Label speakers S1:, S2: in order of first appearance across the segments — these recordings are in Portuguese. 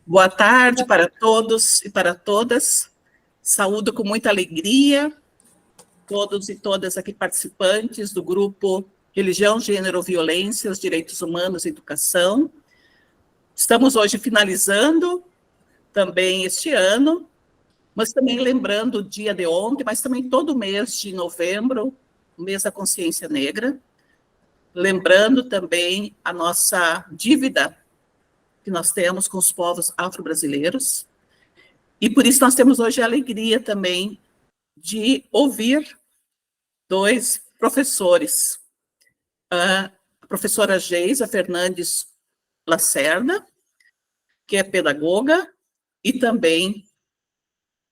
S1: Boa tarde para todos e para todas. Saúdo com muita alegria todos e todas aqui participantes do grupo Religião, Gênero, Violências, Direitos Humanos e Educação. Estamos hoje finalizando também este ano, mas também lembrando o dia de ontem, mas também todo o mês de novembro, o mês da consciência negra, lembrando também a nossa dívida que nós temos com os povos afro-brasileiros. E por isso nós temos hoje a alegria também de ouvir dois professores. A professora Geisa Fernandes Lacerda, que é pedagoga e também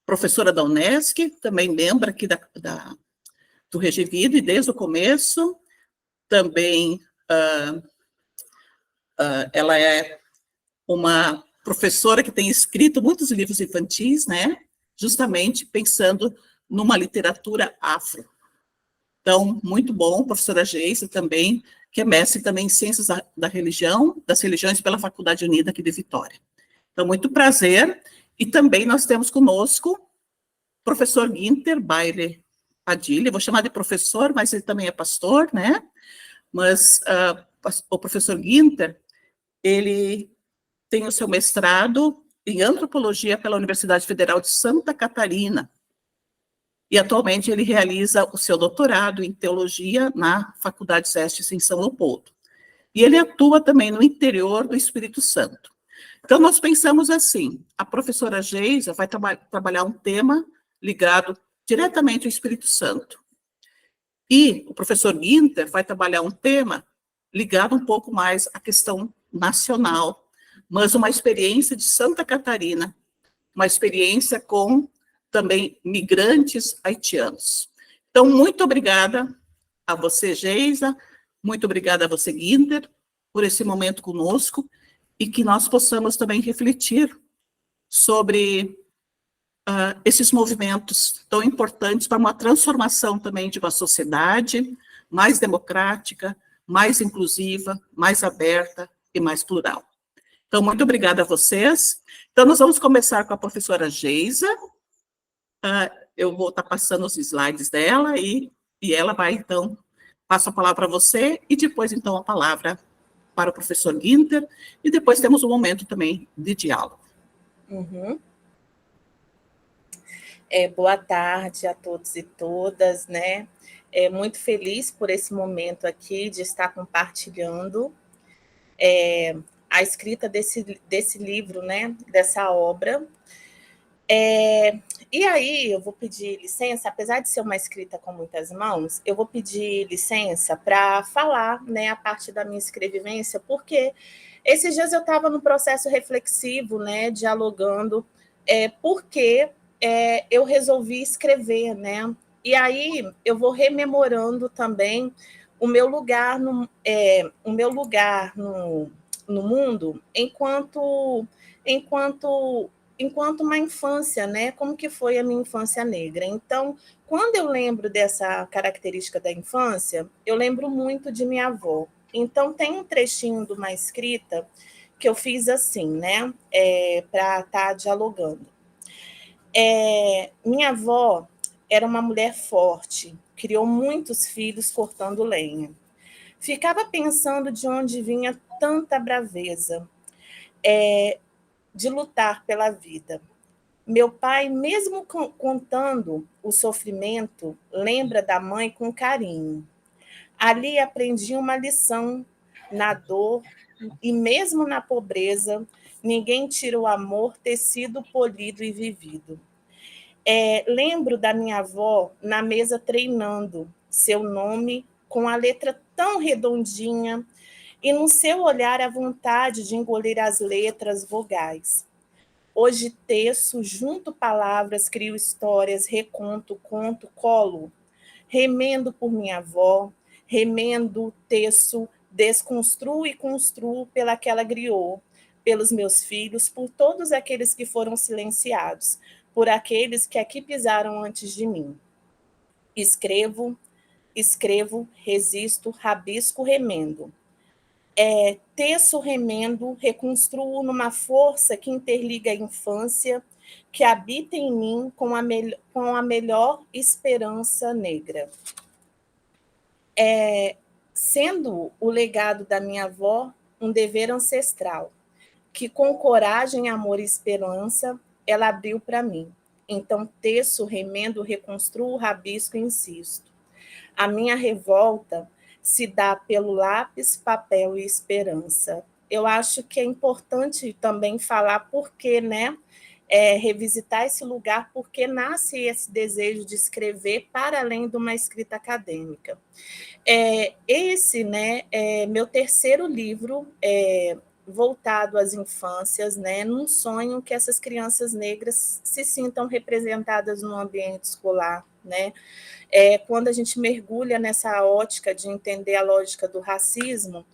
S1: professora da Unesc, também membro aqui do Regivide desde o começo. Também ela é uma professora que tem escrito muitos livros infantis, né? Justamente pensando numa literatura afro. Então, muito bom, professora Geisa também, que é mestre também em Ciências da Religião, das Religiões pela Faculdade Unida aqui de Vitória. Então, muito prazer. E também nós temos conosco o professor Guinter Baile Padilha, vou chamar de professor, mas ele também é pastor, né? Mas o professor Guinter, ele tem o seu mestrado em Antropologia pela Universidade Federal de Santa Catarina, e atualmente ele realiza o seu doutorado em Teologia na Faculdade Estes, em São Leopoldo. E ele atua também no interior do Espírito Santo. Então, nós pensamos assim, a professora Geisa vai trabalhar um tema ligado diretamente ao Espírito Santo. E o professor Guinter vai trabalhar um tema ligado um pouco mais à questão nacional, mas uma experiência de Santa Catarina, uma experiência com também migrantes haitianos. Então, muito obrigada a você, Geisa, muito obrigada a você, Guinter, por esse momento conosco, e que nós possamos também refletir sobre esses movimentos tão importantes para uma transformação também de uma sociedade mais democrática, mais inclusiva, mais aberta e mais plural. Então, muito obrigada a vocês. Então, nós vamos começar com a professora Geisa. Eu vou estar passando os slides dela e ela vai, então, passo a palavra para você e depois, então, a palavra para o professor Guinter e depois temos um momento também de diálogo.
S2: Uhum. Boa tarde a todos e todas, né? Muito feliz por esse momento aqui de estar compartilhando a escrita desse livro, né? Dessa obra. E aí eu vou pedir licença, apesar de ser uma escrita com muitas mãos, eu vou pedir licença para falar, né, a parte da minha escrevivência, porque esses dias eu estava no processo reflexivo, né, dialogando, porque eu resolvi escrever, né? E aí eu vou rememorando também o meu lugar no mundo enquanto uma infância, né? Como que foi a minha infância negra? Então, quando eu lembro dessa característica da infância, eu lembro muito de minha avó. Então, tem um trechinho de uma escrita que eu fiz assim, né? Para estar dialogando. Minha avó era uma mulher forte, criou muitos filhos cortando lenha. Ficava pensando de onde vinha tanta braveza de lutar pela vida. Meu pai, mesmo contando o sofrimento, lembra da mãe com carinho. Ali aprendi uma lição na dor e mesmo na pobreza, ninguém tira o amor tecido, polido e vivido. Lembro da minha avó na mesa treinando seu nome com a letra tão redondinha e no seu olhar a vontade de engolir as letras vogais. Hoje teço, junto palavras, crio histórias, reconto, conto, colo. Remendo por minha avó, remendo, teço, desconstruo e construo pela que ela griou, pelos meus filhos, por todos aqueles que foram silenciados, por aqueles que aqui pisaram antes de mim. Escrevo, resisto, rabisco, remendo. teço, remendo, reconstruo numa força que interliga a infância, que habita em mim com a melhor esperança negra. Sendo o legado da minha avó um dever ancestral, que com coragem, amor e esperança ela abriu para mim. Então, teço, remendo, reconstruo, rabisco e insisto. A minha revolta se dá pelo lápis, papel e esperança. Eu acho que é importante também falar por que, né? Revisitar esse lugar, porque nasce esse desejo de escrever para além de uma escrita acadêmica. Esse, né, é meu terceiro livro voltado às infâncias, né, num sonho que essas crianças negras se sintam representadas no ambiente escolar, né? Quando a gente mergulha nessa ótica de entender a lógica do racismo,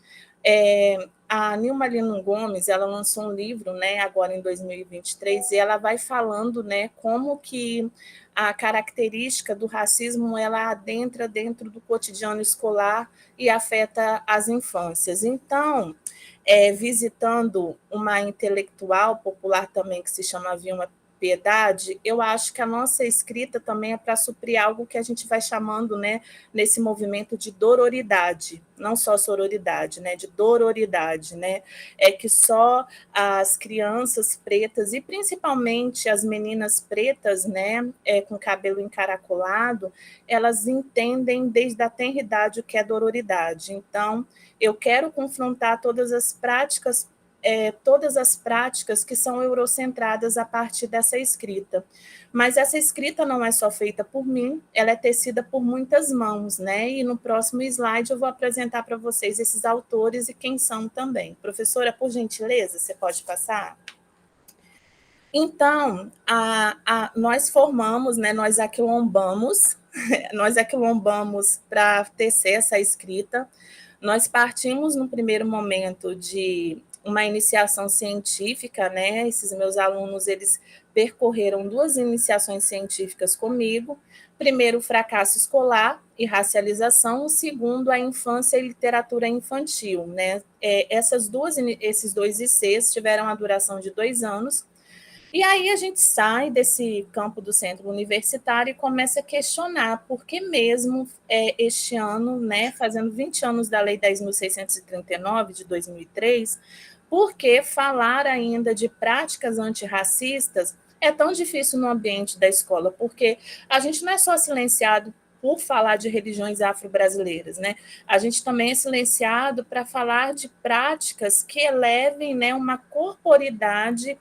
S2: a Nilma Lino Gomes, ela lançou um livro, né, agora em 2023, e ela vai falando, né, como que a característica do racismo ela adentra dentro do cotidiano escolar e afeta as infâncias. Então, visitando uma intelectual popular também que se chama Vilma Piedade, eu acho que a nossa escrita também é para suprir algo que a gente vai chamando, né, nesse movimento de dororidade, não só sororidade, né, de dororidade, né, que só as crianças pretas e principalmente as meninas pretas, né, com cabelo encaracolado, elas entendem desde a tenridade o que é dororidade. Então, eu quero confrontar todas as práticas que são eurocentradas a partir dessa escrita. Mas essa escrita não é só feita por mim, ela é tecida por muitas mãos, né? E no próximo slide eu vou apresentar para vocês esses autores e quem são também. Professora, por gentileza, você pode passar? Então, nós formamos, né, nós aquilombamos para tecer essa escrita. Nós partimos, no primeiro momento, de uma iniciação científica, né? Esses meus alunos, eles percorreram 2 iniciações científicas comigo. Primeiro, o fracasso escolar e racialização. O segundo, a infância e literatura infantil, né? Esses 2 ICs tiveram a duração de 2 anos. E aí a gente sai desse campo do centro universitário e começa a questionar por que mesmo este ano, né, fazendo 20 anos da Lei 10.639, de 2003, por que falar ainda de práticas antirracistas é tão difícil no ambiente da escola? Porque a gente não é só silenciado por falar de religiões afro-brasileiras, né? A gente também é silenciado para falar de práticas que elevem, né, uma corporidade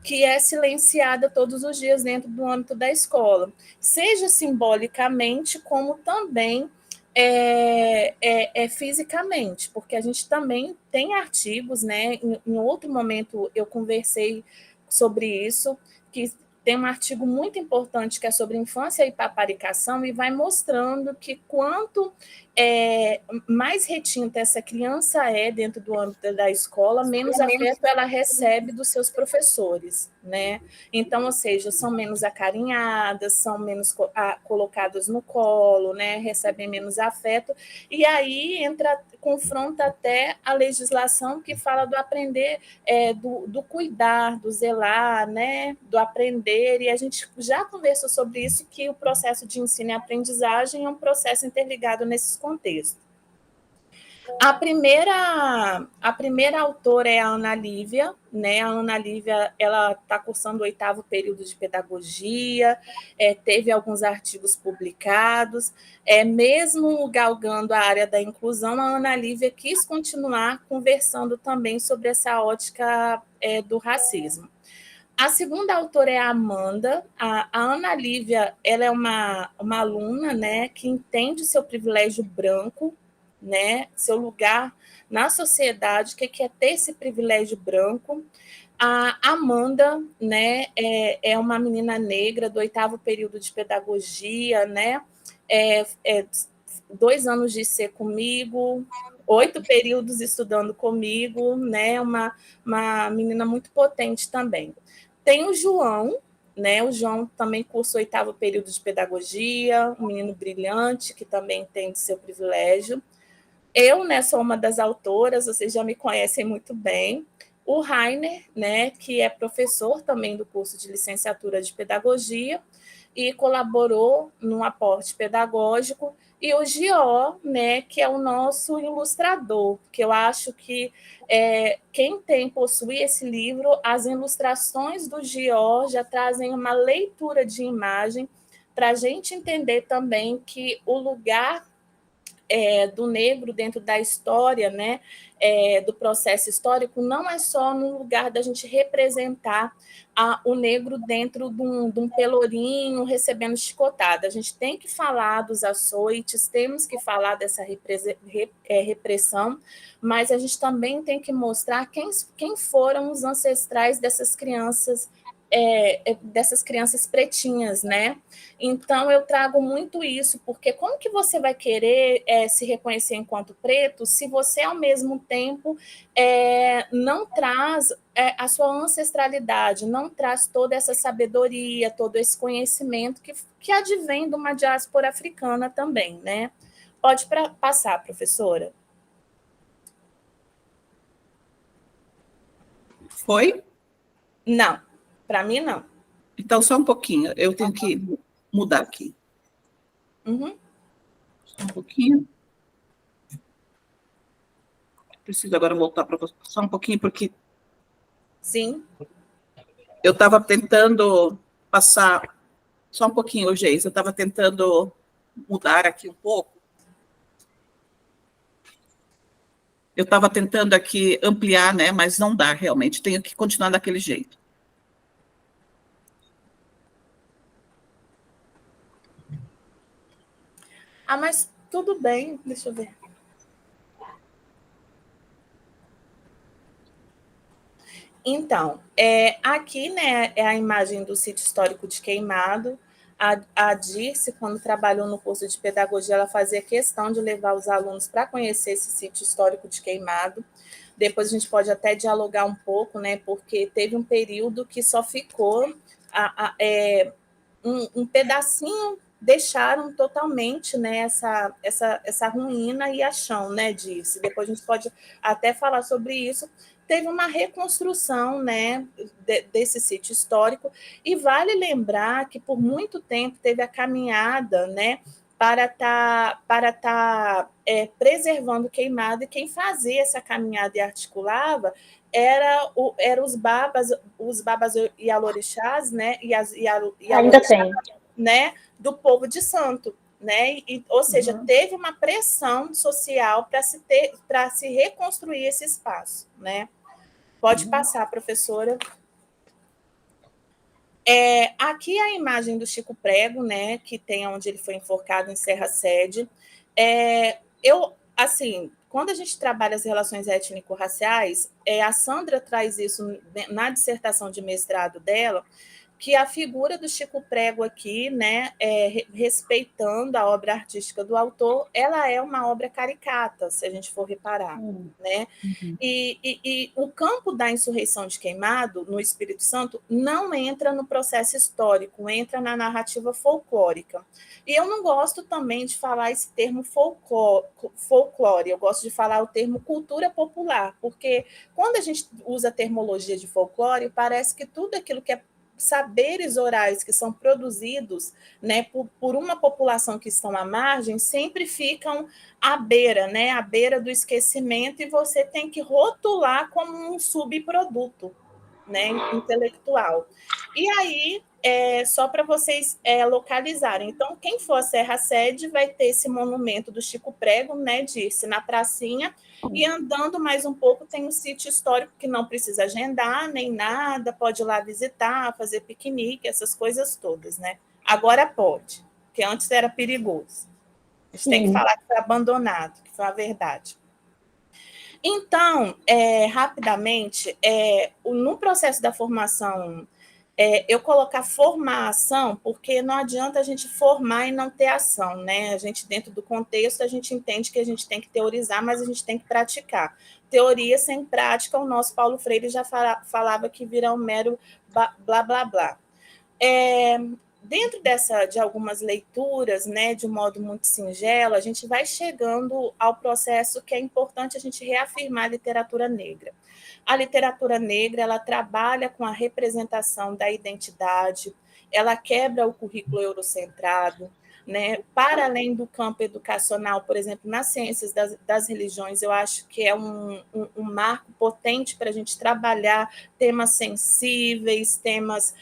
S2: que é silenciada todos os dias dentro do âmbito da escola, seja simbolicamente, como também fisicamente, porque a gente também tem artigos, né? Em outro momento eu conversei sobre isso, que tem um artigo muito importante que é sobre infância e paparicação e vai mostrando que quanto mais retinta essa criança é dentro do âmbito da escola, menos afeto ela recebe dos seus professores, né? Então, ou seja, são menos acarinhadas, são menos colocadas no colo, né? Recebem menos afeto, e aí confronta até a legislação que fala do aprender, do cuidar, do zelar, né? Do aprender, e a gente já conversou sobre isso, que o processo de ensino e aprendizagem é um processo interligado nesses contextos. A primeira autora é a Ana Lívia, né? A Ana Lívia, ela está cursando o 8º período de pedagogia, teve alguns artigos publicados, mesmo galgando a área da inclusão, a Ana Lívia quis continuar conversando também sobre essa ótica do racismo. A segunda autora é a Amanda. A Ana Lívia, ela é uma aluna, né, que entende o seu privilégio branco, né, seu lugar na sociedade, o que é ter esse privilégio branco. A Amanda, né, é uma menina negra do 8º período de pedagogia, né, 2 anos de ser comigo, 8 períodos estudando comigo, né, uma menina muito potente também. Tem o João, né? O João também cursa o 8º período de pedagogia, um menino brilhante que também tem seu privilégio. Eu, né, sou uma das autoras, vocês já me conhecem muito bem. O Rainer, né, que é professor também do curso de licenciatura de pedagogia e colaborou num aporte pedagógico, e o Gió, né, que é o nosso ilustrador, que eu acho que quem possui esse livro, as ilustrações do Gió já trazem uma leitura de imagem para a gente entender também que o lugar do negro dentro da história, né, do processo histórico, não é só no lugar da gente representar o negro dentro de um pelourinho recebendo chicotada. A gente tem que falar dos açoites, temos que falar dessa repressão, mas a gente também tem que mostrar quem foram os ancestrais dessas crianças pretinhas, né? Então, eu trago muito isso, porque como que você vai querer se reconhecer enquanto preto se você, ao mesmo tempo, não traz a sua ancestralidade, não traz toda essa sabedoria, todo esse conhecimento que advém de uma diáspora africana também, né? Pode passar, professora.
S1: Foi?
S2: Não, para mim não.
S1: Então, só um pouquinho, eu tenho que mudar aqui.
S2: Uhum.
S1: Só um pouquinho. Preciso agora voltar para você, só um pouquinho, porque...
S2: Sim.
S1: Eu estava tentando passar... Só um pouquinho, Geis, eu estava tentando mudar aqui um pouco. Eu estava tentando aqui ampliar, né, mas não dá realmente, tenho que continuar daquele jeito.
S2: Mas tudo bem, deixa eu ver. Então, aqui, né, é a imagem do sítio histórico de Queimado. A Dirce, quando trabalhou no curso de pedagogia, ela fazia questão de levar os alunos para conhecer esse sítio histórico de Queimado. Depois a gente pode até dialogar um pouco, né, porque teve um período que só ficou um pedacinho, deixaram totalmente, né, essa ruína e a chão, né, Dirce. Depois a gente pode até falar sobre isso. Teve uma reconstrução, né, desse sítio histórico, e vale lembrar que por muito tempo teve a caminhada, né, para tá preservando Queimado, e quem fazia essa caminhada e articulava era os babas e alorixás, né, e
S3: Ainda tem.
S2: né, do povo de Santo. Né? Ou seja, teve uma pressão social para se reconstruir esse espaço. Né? Pode passar, professora. Aqui a imagem do Chico Prego, né, que tem onde ele foi enforcado em Serra Sede. Quando a gente trabalha as relações étnico-raciais, a Sandra traz isso na dissertação de mestrado dela, que a figura do Chico Prego aqui, né, respeitando a obra artística do autor, ela é uma obra caricata, se a gente for reparar. Né? E o campo da insurreição de Queimado, no Espírito Santo, não entra no processo histórico, entra na narrativa folclórica. E eu não gosto também de falar esse termo folclore, eu gosto de falar o termo cultura popular, porque quando a gente usa a termologia de folclore, parece que tudo aquilo que é saberes orais que são produzidos, né, por uma população que estão à margem, sempre ficam à beira, né, à beira do esquecimento, e você tem que rotular como um subproduto, né, intelectual. E aí, só para vocês localizarem, então, quem for a Serra Sede vai ter esse monumento do Chico Prego, né, disse, na pracinha, e andando mais um pouco tem um sítio histórico que não precisa agendar nem nada, pode ir lá visitar, fazer piquenique, essas coisas todas, né? Agora pode, porque antes era perigoso. A gente tem que falar que foi abandonado, que foi a verdade. Então, rapidamente, no processo da formação, eu colocar formação, porque não adianta a gente formar e não ter ação, né? A gente, dentro do contexto, a gente entende que a gente tem que teorizar, mas a gente tem que praticar. Teoria sem prática, o nosso Paulo Freire já falava que vira um mero blá, blá, blá. dentro de algumas leituras, né, de um modo muito singelo, a gente vai chegando ao processo que é importante a gente reafirmar a literatura negra. A literatura negra, ela trabalha com a representação da identidade, ela quebra o currículo eurocentrado, né? Para além do campo educacional, por exemplo, nas ciências das religiões, eu acho que é um marco potente para a gente trabalhar temas sensíveis, temas,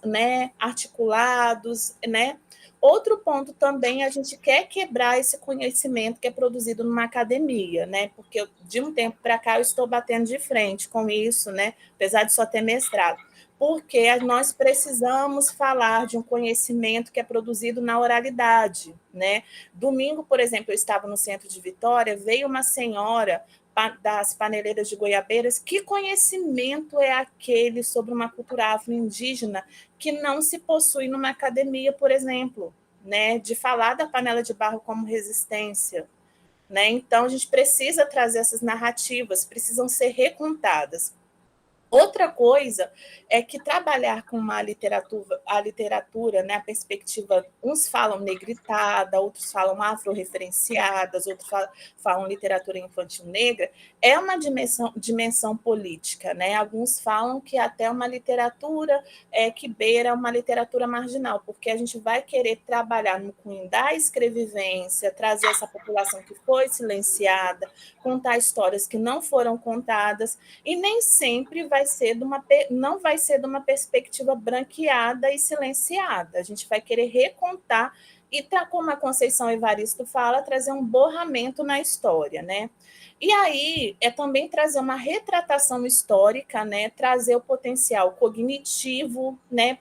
S2: né, articulados, né? Outro ponto também, a gente quer quebrar esse conhecimento que é produzido numa academia, né? Porque de um tempo para cá eu estou batendo de frente com isso, né? Apesar de só ter mestrado, porque nós precisamos falar de um conhecimento que é produzido na oralidade, né? Domingo, por exemplo, eu estava no centro de Vitória, veio uma senhora das paneleiras de Goiabeiras, que conhecimento é aquele sobre uma cultura afro-indígena que não se possui numa academia, por exemplo, né? De falar da panela de barro como resistência, né? Então, a gente precisa trazer essas narrativas, precisam ser recontadas. Outra coisa é que trabalhar com a literatura, né, a perspectiva, uns falam negritada, outros falam afro-referenciadas, outros falam literatura infantil negra, é uma dimensão política, né? Alguns falam que até uma literatura que beira uma literatura marginal, porque a gente vai querer trabalhar no cunho da escrevivência, trazer essa população que foi silenciada, contar histórias que não foram contadas, e nem sempre não vai ser de uma perspectiva branqueada e silenciada. A gente vai querer recontar e, como a Conceição Evaristo fala, trazer um borramento na história, né? E aí é também trazer uma retratação histórica, né? Trazer o potencial cognitivo, né?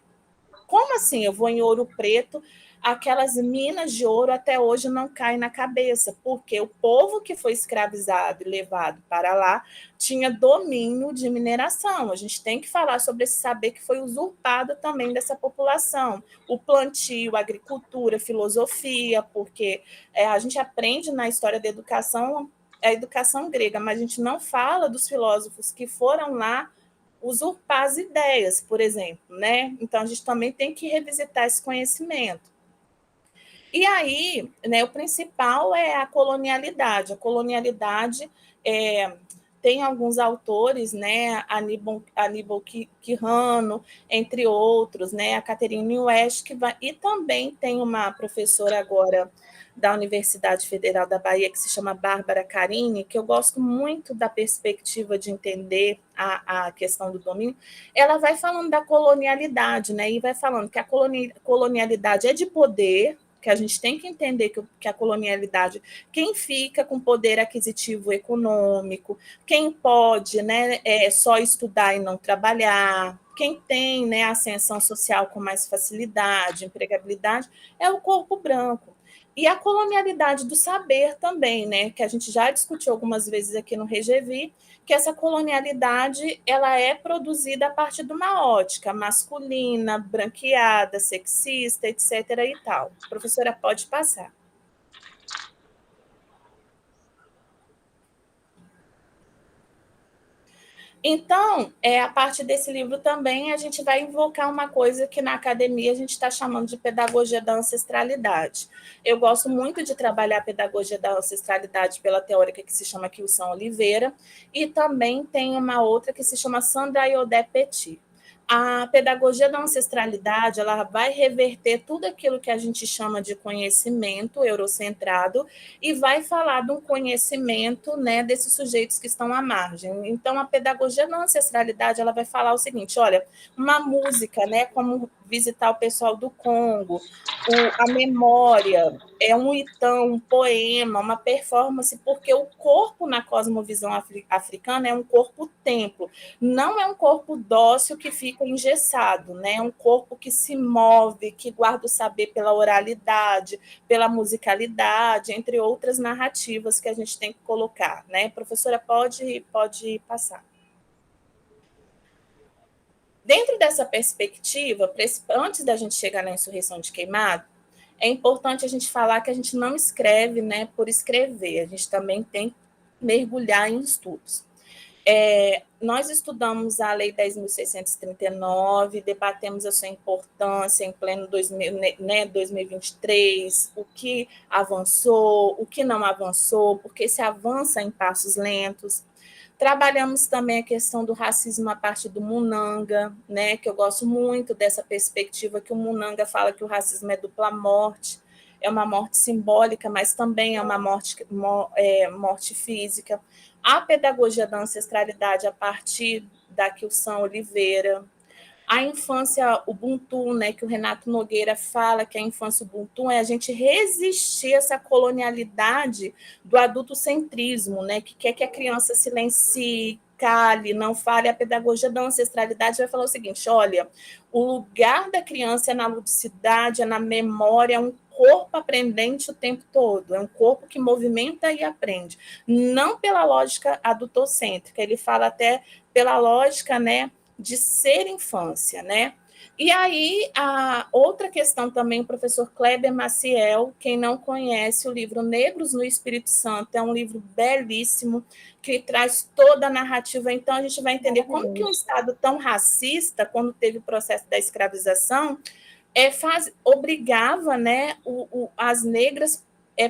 S2: Como assim? Eu vou em Ouro Preto, aquelas minas de ouro até hoje não caem na cabeça, porque o povo que foi escravizado e levado para lá tinha domínio de mineração. A gente tem que falar sobre esse saber que foi usurpado também dessa população. O plantio, a agricultura, filosofia, porque a gente aprende na história da educação a educação grega, mas a gente não fala dos filósofos que foram lá usurpar as ideias, por exemplo, né? Então a gente também tem que revisitar esse conhecimento. E aí, né, o principal é a colonialidade. A colonialidade tem alguns autores, né, Aníbal Quirrano, entre outros, né, a Catherine West, e também tem uma professora agora da Universidade Federal da Bahia, que se chama Bárbara Carini, que eu gosto muito da perspectiva de entender a questão do domínio. Ela vai falando da colonialidade, né, e vai falando que a colonialidade é de poder, que a gente tem que entender que a colonialidade, quem fica com poder aquisitivo econômico, quem pode, né, só estudar e não trabalhar, quem tem, né, ascensão social com mais facilidade, empregabilidade, é o corpo branco. E a colonialidade do saber também, né, que a gente já discutiu algumas vezes aqui no Regevi, que essa colonialidade ela é produzida a partir de uma ótica masculina, branqueada, sexista, etc. e tal. A professora pode passar. Então, a partir desse livro também a gente vai invocar uma coisa que na academia a gente está chamando de pedagogia da ancestralidade. Eu gosto muito de trabalhar a pedagogia da ancestralidade pela teórica que se chama Kilson Oliveira, e também tem uma outra que se chama Sandra Iodé Petit. A pedagogia da ancestralidade ela vai reverter tudo aquilo que a gente chama de conhecimento eurocentrado e vai falar de um conhecimento, né, desses sujeitos que estão à margem. Então, a pedagogia da ancestralidade ela vai falar o seguinte: olha, uma música, né, como visitar o pessoal do Congo, a memória, é um itão, um poema, uma performance, porque o corpo na cosmovisão africana é um corpo-templo, não é um corpo dócil que fica engessado, né? É um corpo que se move, que guarda o saber pela oralidade, pela musicalidade, entre outras narrativas que a gente tem que colocar, né? Professora, pode passar. Dentro dessa perspectiva, antes da gente chegar na insurreição de Queimado, é importante a gente falar que a gente não escreve, né, por escrever, a gente também tem que mergulhar em estudos. Nós estudamos a Lei 10.639, debatemos a sua importância em pleno 2023, o que avançou, o que não avançou, porque se avança em passos lentos. Trabalhamos também a questão do racismo a partir do Munanga, né, que eu gosto muito dessa perspectiva que o Munanga fala que o racismo é dupla morte, é uma morte simbólica, mas também é uma morte física. A pedagogia da ancestralidade a partir da Kilson Oliveira, a infância Ubuntu, né, que o Renato Nogueira fala que a infância Ubuntu é a gente resistir a essa colonialidade do adultocentrismo, né, que quer que a criança silencie, cale, não fale. A pedagogia da ancestralidade vai falar o seguinte: olha, o lugar da criança é na ludicidade, é na memória, é um corpo aprendente o tempo todo, é um corpo que movimenta e aprende, não pela lógica adultocêntrica, ele fala até pela lógica, né, de ser infância, né? E aí, a outra questão também, o professor Kleber Maciel, quem não conhece o livro Negros no Espírito Santo, é um livro belíssimo, que traz toda a narrativa. Então, a gente vai entender como que um Estado tão racista, quando teve o processo da escravização, obrigava, né, as negras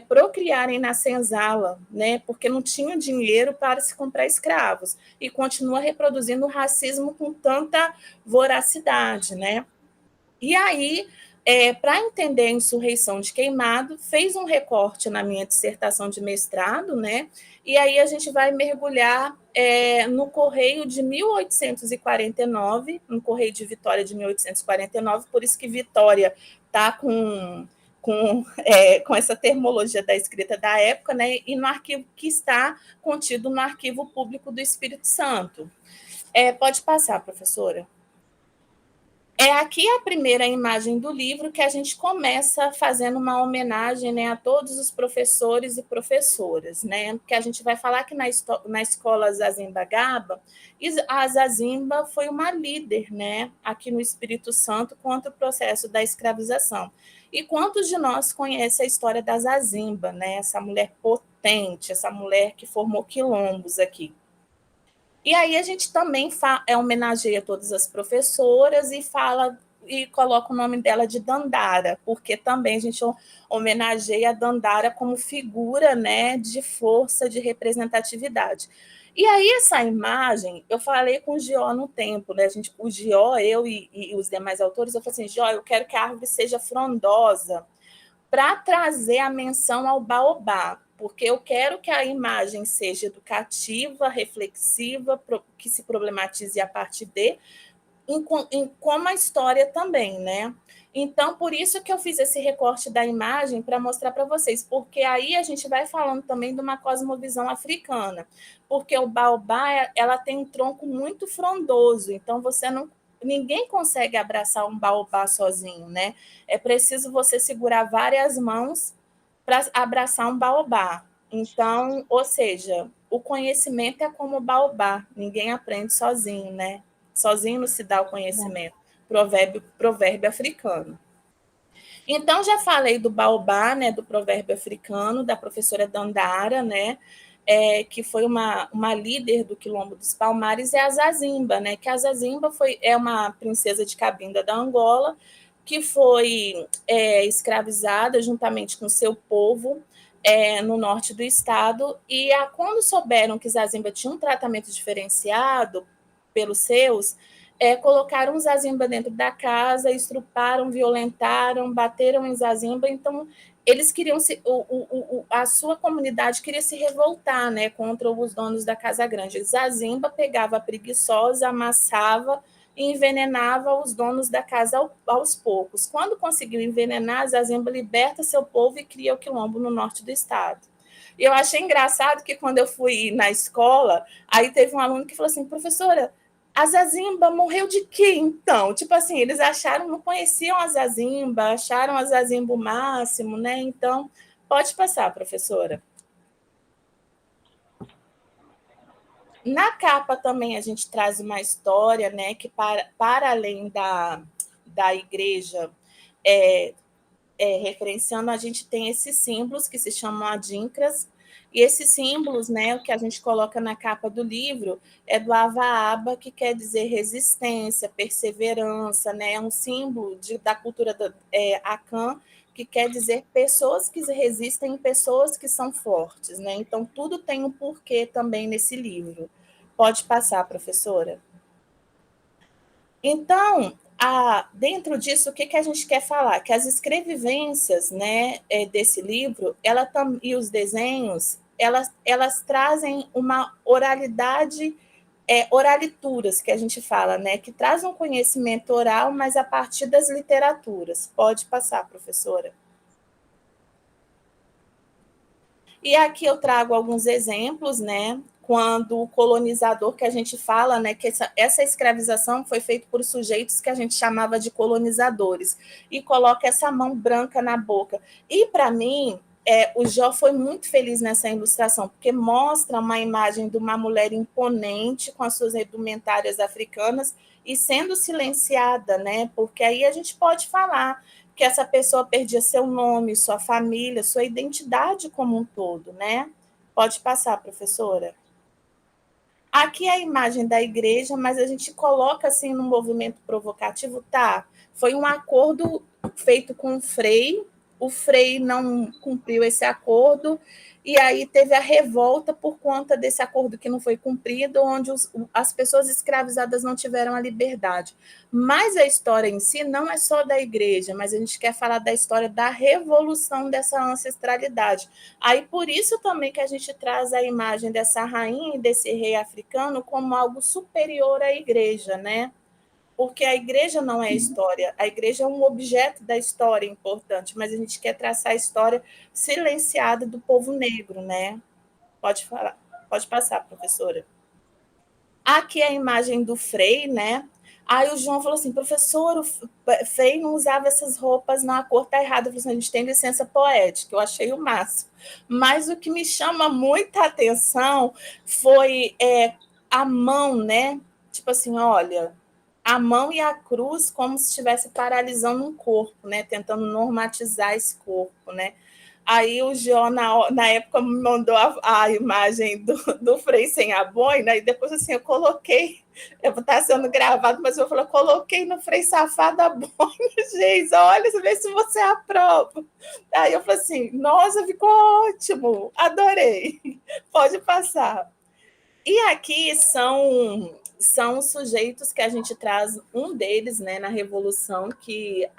S2: procriarem na senzala, né, porque não tinham dinheiro para se comprar escravos, e continua reproduzindo o racismo com tanta voracidade, né? E aí, para entender a insurreição de Queimado, fez um recorte na minha dissertação de mestrado, né? E aí a gente vai mergulhar no Correio de 1849, no Correio de Vitória de 1849, por isso que Vitória está com essa termologia da escrita da época, né? E no arquivo que está contido no Arquivo Público do Espírito Santo. Pode passar, professora. Aqui a primeira imagem do livro, que a gente começa fazendo uma homenagem, né, a todos os professores e professoras, né, porque a gente vai falar que na escola Zazimba Gaba, a Zazimba foi uma líder, né, aqui no Espírito Santo contra o processo da escravização. E quantos de nós conhecem a história da Zazimba, né, essa mulher potente, essa mulher que formou quilombos aqui? E aí a gente também homenageia todas as professoras e fala e coloca o nome dela de Dandara, porque também a gente homenageia a Dandara como figura, né, de força, de representatividade. E aí essa imagem, eu falei com o Gió no tempo, né? O Gió, eu e os demais autores, eu falei assim, Gió, eu quero que a árvore seja frondosa para trazer a menção ao baobá, porque eu quero que a imagem seja educativa, reflexiva, que se problematize a partir de, como a história também, né? Então, por isso que eu fiz esse recorte da imagem para mostrar para vocês, porque aí a gente vai falando também de uma cosmovisão africana, porque o baobá, ela tem um tronco muito frondoso, então ninguém consegue abraçar um baobá sozinho, né? É preciso você segurar várias mãos para abraçar um baobá. Então, ou seja, o conhecimento é como o baobá, ninguém aprende sozinho, né? Sozinho não se dá o conhecimento. Provérbio africano. Então, já falei do baobá, né, do provérbio africano, da professora Dandara, né, que foi uma líder do Quilombo dos Palmares, é a Zazimba, né, que a Zazimba é uma princesa de Cabinda da Angola, que foi escravizada juntamente com seu povo no norte do estado, e quando souberam que Zazimba tinha um tratamento diferenciado pelos seus, colocaram Zazimba dentro da casa, estruparam, violentaram, bateram em Zazimba. Então, eles queriam a sua comunidade queria se revoltar, né, contra os donos da Casa Grande. Zazimba pegava a preguiçosa, amassava e envenenava os donos da casa aos poucos. Quando conseguiu envenenar, Zazimba liberta seu povo e cria o quilombo no norte do estado. E eu achei engraçado que quando eu fui na escola, aí teve um aluno que falou assim, professora, a Zazimba morreu de quê, então? Tipo assim, eles não conheciam a Zazimba, acharam a Zazimba o máximo, né? Então, pode passar, professora. Na capa também a gente traz uma história, né, que para além da igreja referenciando, a gente tem esses símbolos que se chamam adinkras, E esses símbolos, né, o que a gente coloca na capa do livro, é do Ava-aba, que quer dizer resistência, perseverança, né, é um símbolo da cultura Akan, que quer dizer pessoas que resistem, pessoas que são fortes, né? Então, tudo tem um porquê também nesse livro. Pode passar, professora. Então, dentro disso, o que a gente quer falar? Que as escrevivências, né, desse livro, e os desenhos, elas trazem uma oralidade, oralituras, que a gente fala, né, que traz um conhecimento oral, mas a partir das literaturas. Pode passar, professora. E aqui eu trago alguns exemplos, né? Quando o colonizador, que a gente fala, né, que essa escravização foi feita por sujeitos que a gente chamava de colonizadores, e coloca essa mão branca na boca. E, para mim, o Jó foi muito feliz nessa ilustração, porque mostra uma imagem de uma mulher imponente, com as suas indumentárias africanas, e sendo silenciada, né? Porque aí a gente pode falar que essa pessoa perdia seu nome, sua família, sua identidade como um todo, né? Pode passar, professora. Aqui é a imagem da igreja, mas a gente coloca assim no movimento provocativo, tá? Foi um acordo feito com o Frei não cumpriu esse acordo, e aí teve a revolta por conta desse acordo que não foi cumprido, onde as pessoas escravizadas não tiveram a liberdade. Mas a história em si não é só da igreja, mas a gente quer falar da história da revolução dessa ancestralidade. Aí, por isso também que a gente traz a imagem dessa rainha e desse rei africano como algo superior à igreja, né? Porque a igreja não é a história, a igreja é um objeto da história importante, mas a gente quer traçar a história silenciada do povo negro, né? Pode falar, pode passar, professora. Aqui é a imagem do Frei, né? Aí o João falou assim, professor, o Frei não usava essas roupas, não, a cor está errada. Eu falei assim, a gente tem licença poética, eu achei o máximo. Mas o que me chama muita atenção foi a mão, né? Tipo assim, olha, a mão e a cruz como se estivesse paralisando um corpo, né? Tentando normatizar esse corpo, né? Aí o Jó, na época, me mandou a imagem do Frei sem a boina, e depois assim, eu coloquei, está sendo gravado, mas eu falei, coloquei no Frei safado a boina, gente, olha, vê se você aprova. Aí eu falei assim, nossa, ficou ótimo, adorei, pode passar. E aqui são sujeitos que a gente traz, um deles, né, na Revolução, que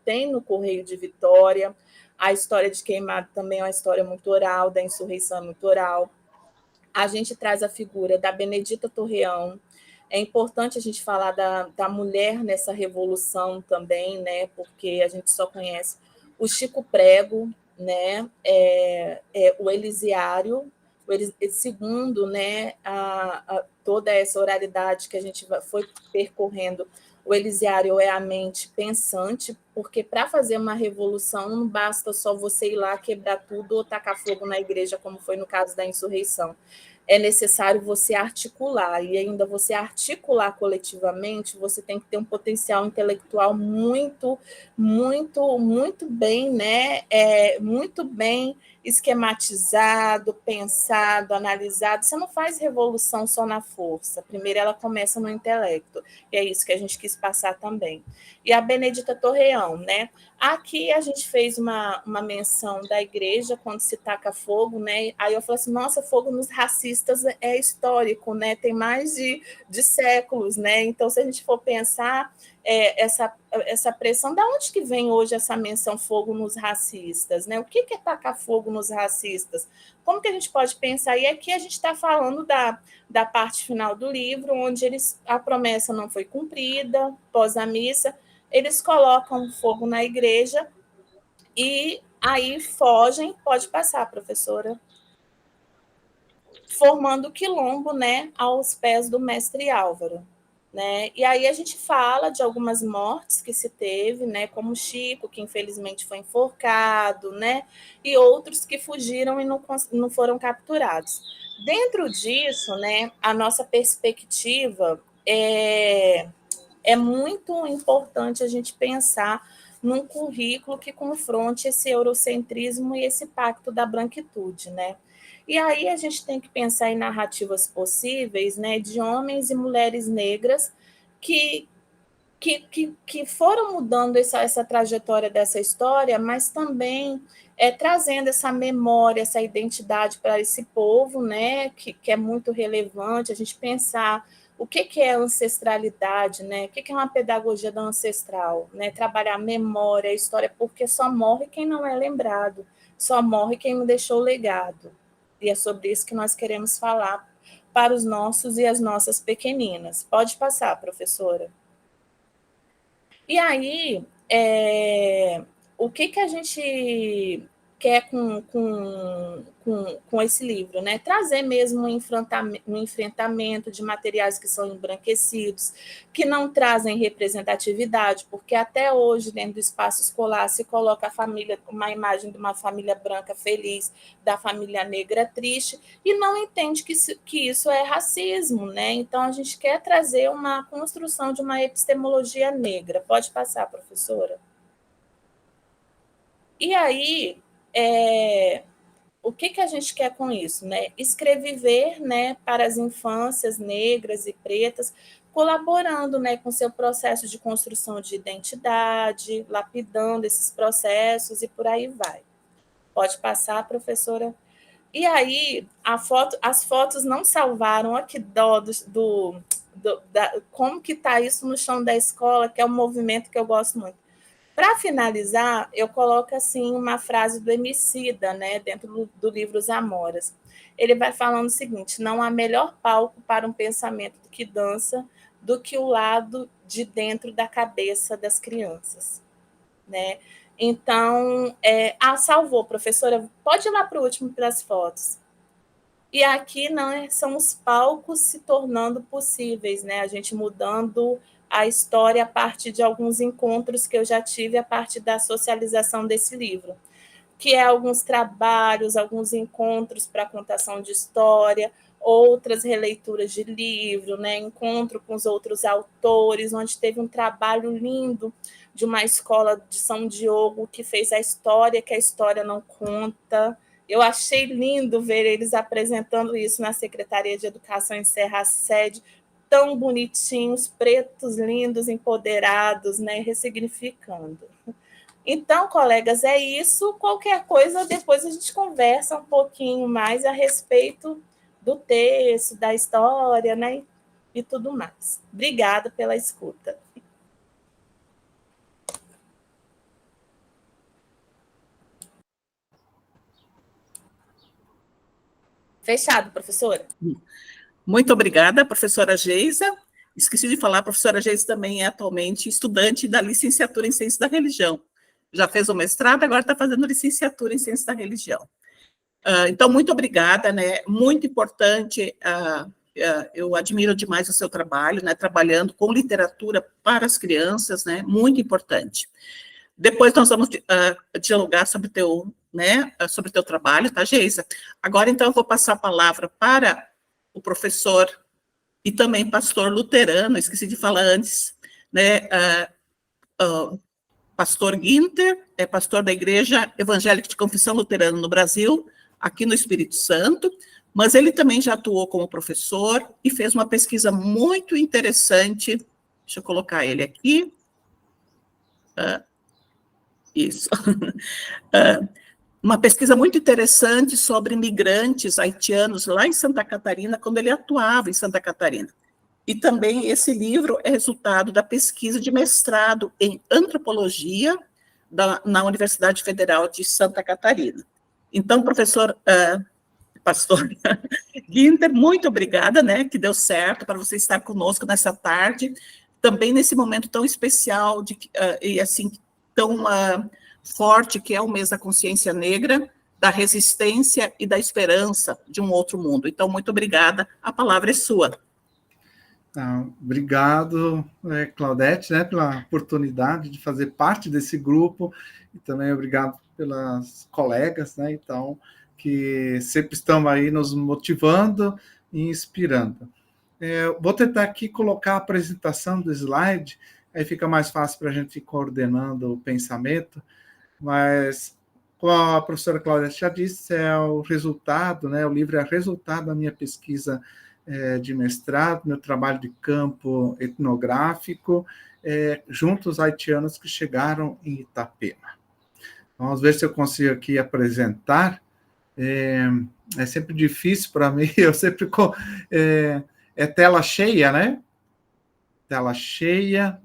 S2: tem no Correio de Vitória. A história de Queimado também é uma história muito oral, da insurreição é muito oral. A gente traz a figura da Benedita Torreão. É importante a gente falar da mulher nessa revolução também, né, porque a gente só conhece o Chico Prego, né, o Elisiário, segundo, né, toda essa oralidade que a gente foi percorrendo, o Elisiário é a mente pensante, porque para fazer uma revolução não basta só você ir lá quebrar tudo ou tacar fogo na igreja, como foi no caso da insurreição. É necessário você articular, e ainda você articular coletivamente, você tem que ter um potencial intelectual muito, muito, muito bem, né? Muito bem esquematizado, pensado, analisado. Você não faz revolução só na força. Primeiro ela começa no intelecto. E é isso que a gente quis passar também. E a Benedita Torreão, né? Aqui a gente fez uma menção da igreja quando se taca fogo, né? Aí eu falei assim, nossa, fogo nos racistas é histórico, né? Tem mais de séculos, né? Então, se a gente for pensar essa pressão, da onde que vem hoje essa menção fogo nos racistas, né? O que é tacar fogo nos racistas? Como que a gente pode pensar? E aqui a gente está falando da parte final do livro, onde a promessa não foi cumprida, pós a missa, eles colocam fogo na igreja e aí fogem, pode passar, professora, formando quilombo, né, aos pés do mestre Álvaro. Né? E aí a gente fala de algumas mortes que se teve, né, como o Chico, que infelizmente foi enforcado, né, e outros que fugiram e não foram capturados. Dentro disso, né, a nossa perspectiva é muito importante a gente pensar num currículo que confronte esse eurocentrismo e esse pacto da branquitude, né? E aí a gente tem que pensar em narrativas possíveis, né, de homens e mulheres negras que foram mudando essa trajetória dessa história, mas também trazendo essa memória, essa identidade para esse povo, né, que é muito relevante, a gente pensar o que é ancestralidade, né, o que é uma pedagogia da ancestral, né, trabalhar a memória, a história, porque só morre quem não é lembrado, só morre quem não deixou legado. E é sobre isso que nós queremos falar para os nossos e as nossas pequeninas. Pode passar, professora. E aí, o que a gente quer com esse livro, né? Trazer mesmo um enfrentamento de materiais que são embranquecidos, que não trazem representatividade, porque até hoje, dentro do espaço escolar, se coloca a família, uma imagem de uma família branca feliz, da família negra triste, e não entende que isso é racismo, né? Então, a gente quer trazer uma construção de uma epistemologia negra. Pode passar, professora. E aí, o que a gente quer com isso? Né? Escrever, né, para as infâncias negras e pretas, colaborando, né, com seu processo de construção de identidade, lapidando esses processos e por aí vai. Pode passar, professora. E aí, as fotos não salvaram. Olha que dó como que está isso no chão da escola, que é um movimento que eu gosto muito. Para finalizar, eu coloco assim uma frase do Emicida, né, dentro do livro Os Amoras. Ele vai falando o seguinte: não há melhor palco para um pensamento que dança do que o lado de dentro da cabeça das crianças, né? Então, salvou, professora. Pode ir lá para o último para as fotos. E aqui não são os palcos se tornando possíveis, né? A gente mudando a história a partir de alguns encontros que eu já tive a partir da socialização desse livro, que é alguns trabalhos, alguns encontros para contação de história, outras releituras de livro, né? Encontro com os outros autores, onde teve um trabalho lindo de uma escola de São Diogo que fez a história que a história não conta. Eu achei lindo ver eles apresentando isso na Secretaria de Educação em Serra Sede, tão bonitinhos, pretos, lindos, empoderados, né? Ressignificando. Então, colegas, é isso. Qualquer coisa, depois a gente conversa um pouquinho mais a respeito do texto, da história, né? E tudo mais. Obrigada pela escuta. Fechado, professora.
S1: Muito obrigada, professora Geisa. Esqueci de falar, a professora Geisa também é atualmente estudante da licenciatura em Ciências da Religião. Já fez o mestrado, agora está fazendo licenciatura em Ciências da Religião. Então, muito obrigada, né? Muito importante, eu admiro demais o seu trabalho, né? Trabalhando com literatura para as crianças, né? Muito importante. Depois nós vamos dialogar sobre sobre o teu trabalho, tá, Geisa? Agora, então, eu vou passar a palavra para o professor e também pastor luterano, esqueci de falar antes, né? Pastor Guinter, é pastor da Igreja Evangélica de Confissão Luterana no Brasil, aqui no Espírito Santo, mas ele também já atuou como professor e fez uma pesquisa muito interessante. Deixa eu colocar ele aqui. Isso. Uma pesquisa muito interessante sobre imigrantes haitianos lá em Santa Catarina, quando ele atuava em Santa Catarina. E também esse livro é resultado da pesquisa de mestrado em antropologia na Universidade Federal de Santa Catarina. Então, pastor Guinter, muito obrigada, né, que deu certo para você estar conosco nessa tarde, também nesse momento tão especial e assim tão forte que é o mês da consciência negra, da resistência e da esperança de um outro mundo. Então, muito obrigada, a palavra é sua.
S3: Obrigado, Claudete, né, pela oportunidade de fazer parte desse grupo, e também obrigado pelas colegas, né, então, que sempre estão aí nos motivando e inspirando. Vou tentar aqui colocar a apresentação do slide, aí fica mais fácil para a gente ir coordenando o pensamento, mas como a professora Cláudia já disse, é o resultado, né? O livro é resultado da minha pesquisa de mestrado, meu trabalho de campo etnográfico, junto aos haitianos que chegaram em Itapema. Vamos ver se eu consigo aqui apresentar. É sempre difícil para mim, eu sempre... É tela cheia, né? Tela cheia.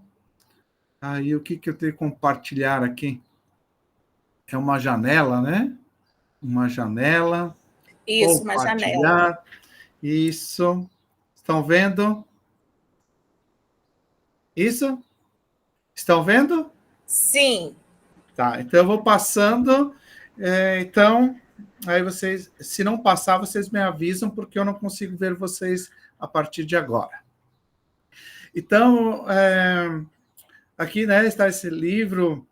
S3: Aí, o que eu tenho que compartilhar aqui? É uma janela, né? Uma janela.
S2: Isso, uma janela.
S3: Compartilhar. Isso. Estão vendo? Isso? Estão vendo?
S2: Sim.
S3: Tá, então eu vou passando. Então, aí vocês, se não passar, vocês me avisam, porque eu não consigo ver vocês a partir de agora. Então, aqui, né, está esse livro,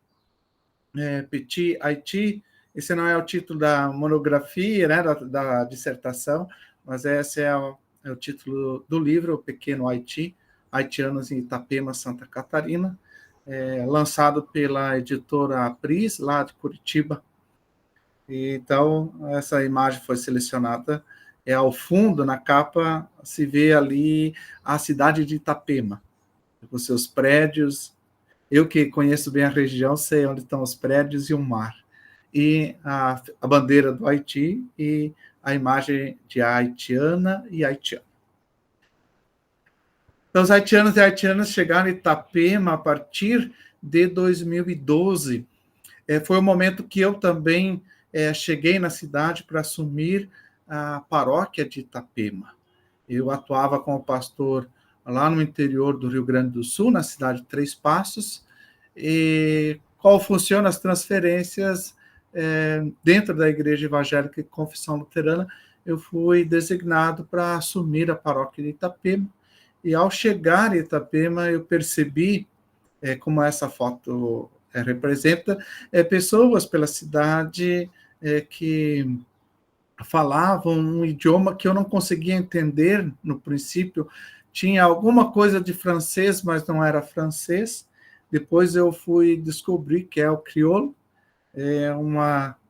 S3: Petit Haïti. Esse não é o título da monografia, né, da dissertação, mas esse é o título do livro, O Pequeno Haiti, Haitianos em Itapema, Santa Catarina, lançado pela editora Apris, lá de Curitiba. E, então, essa imagem foi selecionada. Ao fundo, na capa, se vê ali a cidade de Itapema, com seus prédios. Eu que conheço bem a região, sei onde estão os prédios e o mar. E a bandeira do Haiti e a imagem de haitiana e haitiano. Então, os haitianos e haitianas chegaram em Itapema a partir de 2012. Foi o momento que eu também cheguei na cidade para assumir a paróquia de Itapema. Eu atuava como pastor lá no interior do Rio Grande do Sul, na cidade de Três Passos, e como funcionam as transferências dentro da Igreja Evangélica e Confissão Luterana, eu fui designado para assumir a paróquia de Itapema, e ao chegar em Itapema, eu percebi, como essa foto representa, pessoas pela cidade que falavam um idioma que eu não conseguia entender no princípio. Tinha alguma coisa de francês, mas não era francês. Depois eu fui descobrir que é o crioulo,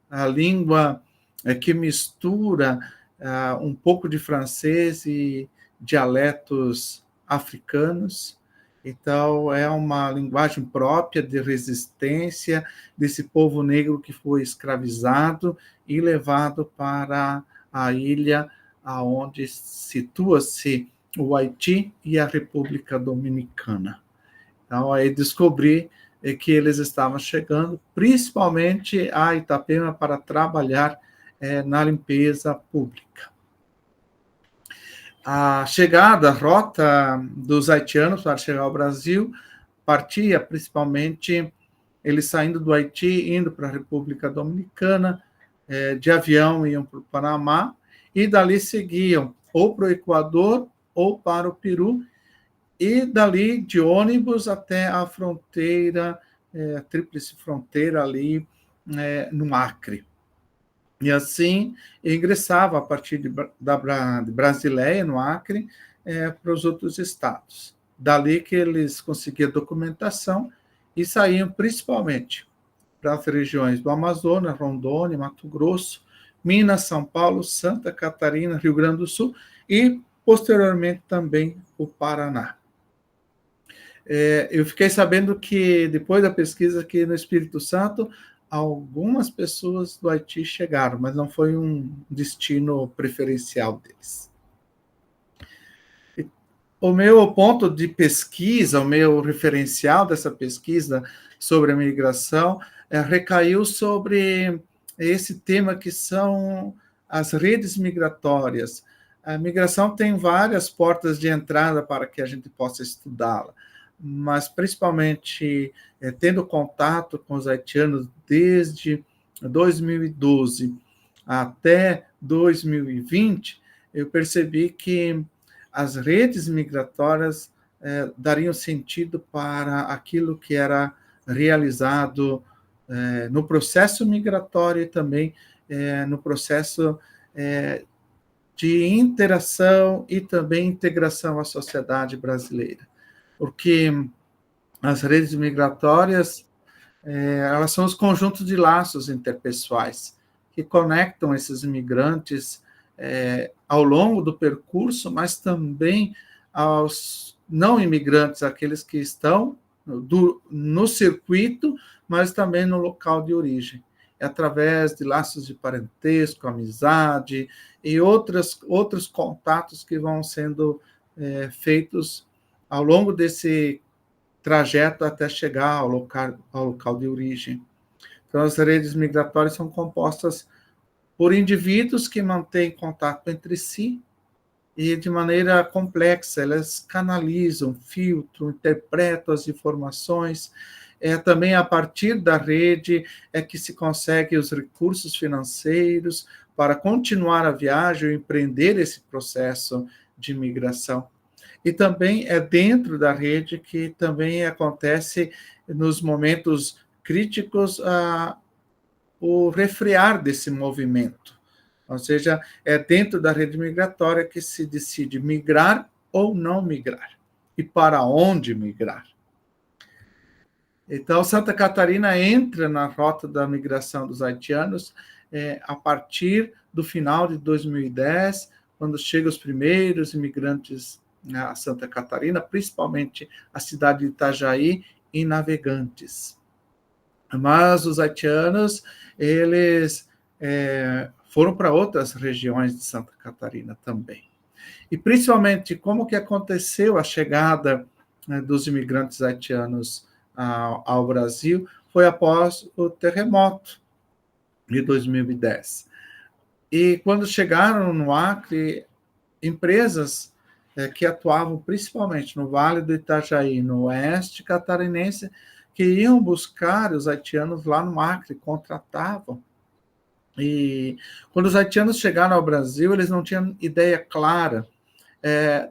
S3: a língua que mistura um pouco de francês e dialetos africanos. Então, é uma linguagem própria de resistência desse povo negro que foi escravizado e levado para a ilha onde situa-se o Haiti e a República Dominicana. Então, aí descobri que eles estavam chegando, principalmente a Itapema, para trabalhar na limpeza pública. A chegada, a rota dos haitianos para chegar ao Brasil, partia principalmente eles saindo do Haiti, indo para a República Dominicana, de avião iam para o Panamá, e dali seguiam ou para o Equador ou para o Peru, e dali de ônibus até a fronteira, a tríplice fronteira ali no Acre. E assim, ingressava a partir de Brasileia, no Acre, para os outros estados. Dali que eles conseguiam documentação e saíam principalmente para as regiões do Amazonas, Rondônia, Mato Grosso, Minas, São Paulo, Santa Catarina, Rio Grande do Sul e, posteriormente, também o Paraná. Eu fiquei sabendo que, depois da pesquisa aqui no Espírito Santo, algumas pessoas do Haiti chegaram, mas não foi um destino preferencial deles. O meu ponto de pesquisa, o meu referencial dessa pesquisa sobre a migração, recaiu sobre esse tema que são as redes migratórias. A migração tem várias portas de entrada para que a gente possa estudá-la, mas principalmente tendo contato com os haitianos desde 2012 até 2020, eu percebi que as redes migratórias dariam sentido para aquilo que era realizado no processo migratório e também no processo de interação e também integração à sociedade brasileira. Porque as redes migratórias elas são os conjuntos de laços interpessoais que conectam esses imigrantes ao longo do percurso, mas também aos não imigrantes, aqueles que estão no circuito, mas também no local de origem. É através de laços de parentesco, amizade e outros contatos que vão sendo feitos ao longo desse trajeto até chegar ao local de origem. Então, as redes migratórias são compostas por indivíduos que mantêm contato entre si e, de maneira complexa, elas canalizam, filtram, interpretam as informações. Também a partir da rede que se consegue os recursos financeiros para continuar a viagem ou empreender esse processo de migração. E também é dentro da rede que também acontece, nos momentos críticos, o refrear desse movimento. Ou seja, é dentro da rede migratória que se decide migrar ou não migrar, e para onde migrar. Então, Santa Catarina entra na rota da migração dos haitianos a partir do final de 2010, quando chegam os primeiros imigrantes a Santa Catarina, principalmente a cidade de Itajaí e Navegantes. Mas os haitianos, eles foram para outras regiões de Santa Catarina também. E principalmente, como que aconteceu a chegada dos imigrantes haitianos ao Brasil, foi após o terremoto de 2010. E quando chegaram no Acre, empresas que atuavam principalmente no Vale do Itajaí, no oeste catarinense, que iam buscar os haitianos lá no Acre, contratavam. E quando os haitianos chegaram ao Brasil, eles não tinham ideia clara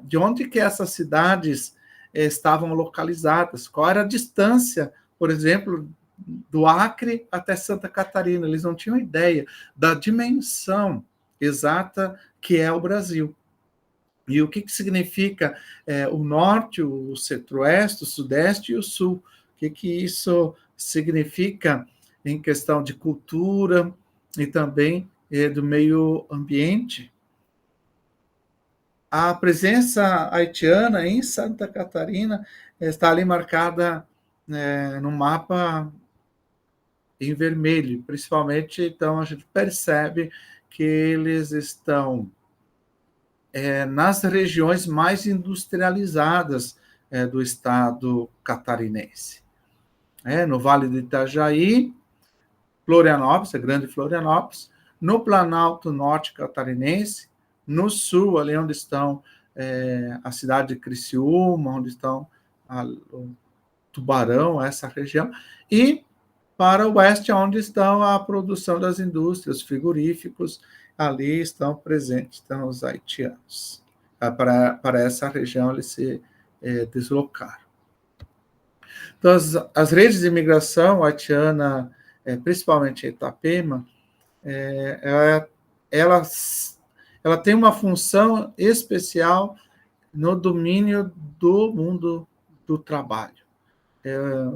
S3: de onde que essas cidades estavam localizadas, qual era a distância, por exemplo, do Acre até Santa Catarina. Eles não tinham ideia da dimensão exata que é o Brasil. E o que significa o norte, o centro-oeste, o sudeste e o sul. O que isso significa em questão de cultura e também do meio ambiente. A presença haitiana em Santa Catarina está ali marcada no mapa em vermelho, principalmente, então, a gente percebe que eles estão nas regiões mais industrializadas do estado catarinense. No Vale do Itajaí, Florianópolis, a Grande Florianópolis, no Planalto Norte Catarinense, no sul, ali onde estão a cidade de Criciúma, onde estão o Tubarão, essa região, e para o oeste, onde estão a produção das indústrias, frigoríficos, ali estão presentes, estão os haitianos. Para essa região eles se deslocaram. Então, as redes de imigração haitiana, principalmente Itapema, ela tem uma função especial no domínio do mundo do trabalho.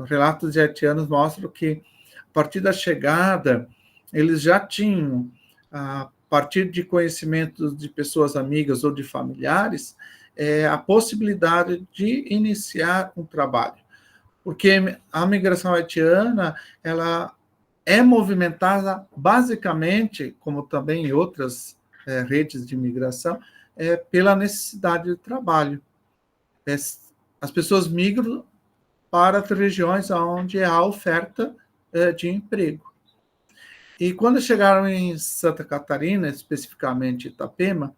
S3: Relatos de haitianos mostram que, a partir da chegada, eles já tinham, a partir de conhecimentos de pessoas amigas ou de familiares, a possibilidade de iniciar um trabalho. Porque a migração haitiana, ela é movimentada basicamente, como também em outras redes de imigração, pela necessidade de trabalho. As pessoas migram para as regiões onde há oferta de emprego. E quando chegaram em Santa Catarina, especificamente Itapema,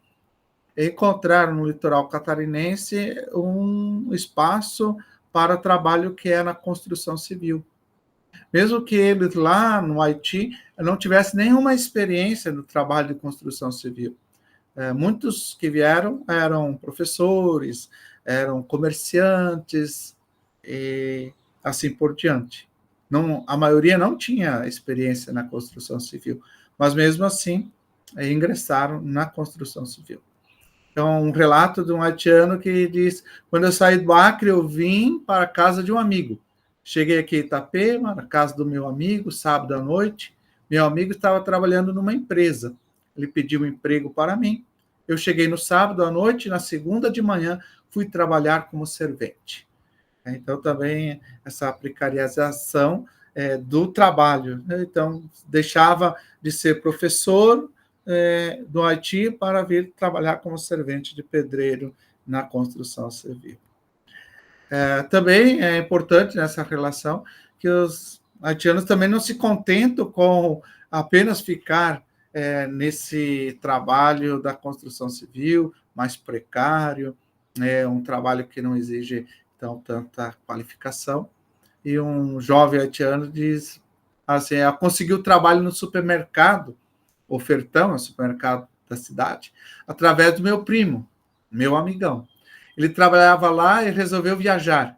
S3: encontraram no litoral catarinense um espaço para trabalho que é na construção civil. Mesmo que eles lá no Haiti não tivessem nenhuma experiência no trabalho de construção civil. Muitos que vieram eram professores, eram comerciantes, e assim por diante. A maioria não tinha experiência na construção civil, mas mesmo assim ingressaram na construção civil. Então, um relato de um haitiano que diz: quando eu saí do Acre, eu vim para a casa de um amigo. Cheguei aqui em Itapema, na casa do meu amigo, sábado à noite. Meu amigo estava trabalhando numa empresa. Ele pediu um emprego para mim. Eu cheguei no sábado à noite, na segunda de manhã, fui trabalhar como servente. Então, também essa precarização do trabalho. Né? Então, deixava de ser professor do Haiti para vir trabalhar como servente de pedreiro na construção civil. Também é importante nessa relação que os haitianos também não se contentam com apenas ficar nesse trabalho da construção civil, mais precário, um trabalho que não exige então tanta qualificação. E um jovem haitiano diz assim, conseguiu trabalho no supermercado, ofertão, no supermercado da cidade, através do meu primo, meu amigão. Ele trabalhava lá e resolveu viajar,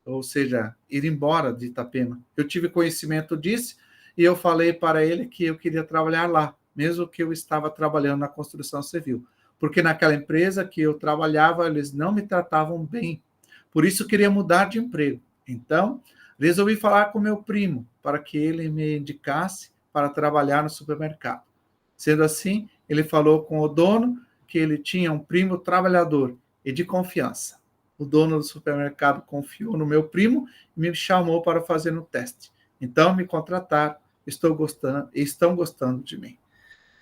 S3: ou seja, ir embora de Itapema. Eu tive conhecimento disso e eu falei para ele que eu queria trabalhar lá, mesmo que eu estava trabalhando na construção civil, porque naquela empresa que eu trabalhava, eles não me tratavam bem. Por isso, eu queria mudar de emprego. Então, resolvi falar com meu primo para que ele me indicasse para trabalhar no supermercado. Sendo assim, ele falou com o dono que ele tinha um primo trabalhador e de confiança. O dono do supermercado confiou no meu primo e me chamou para fazer um teste. Então, me contrataram, estão gostando de mim.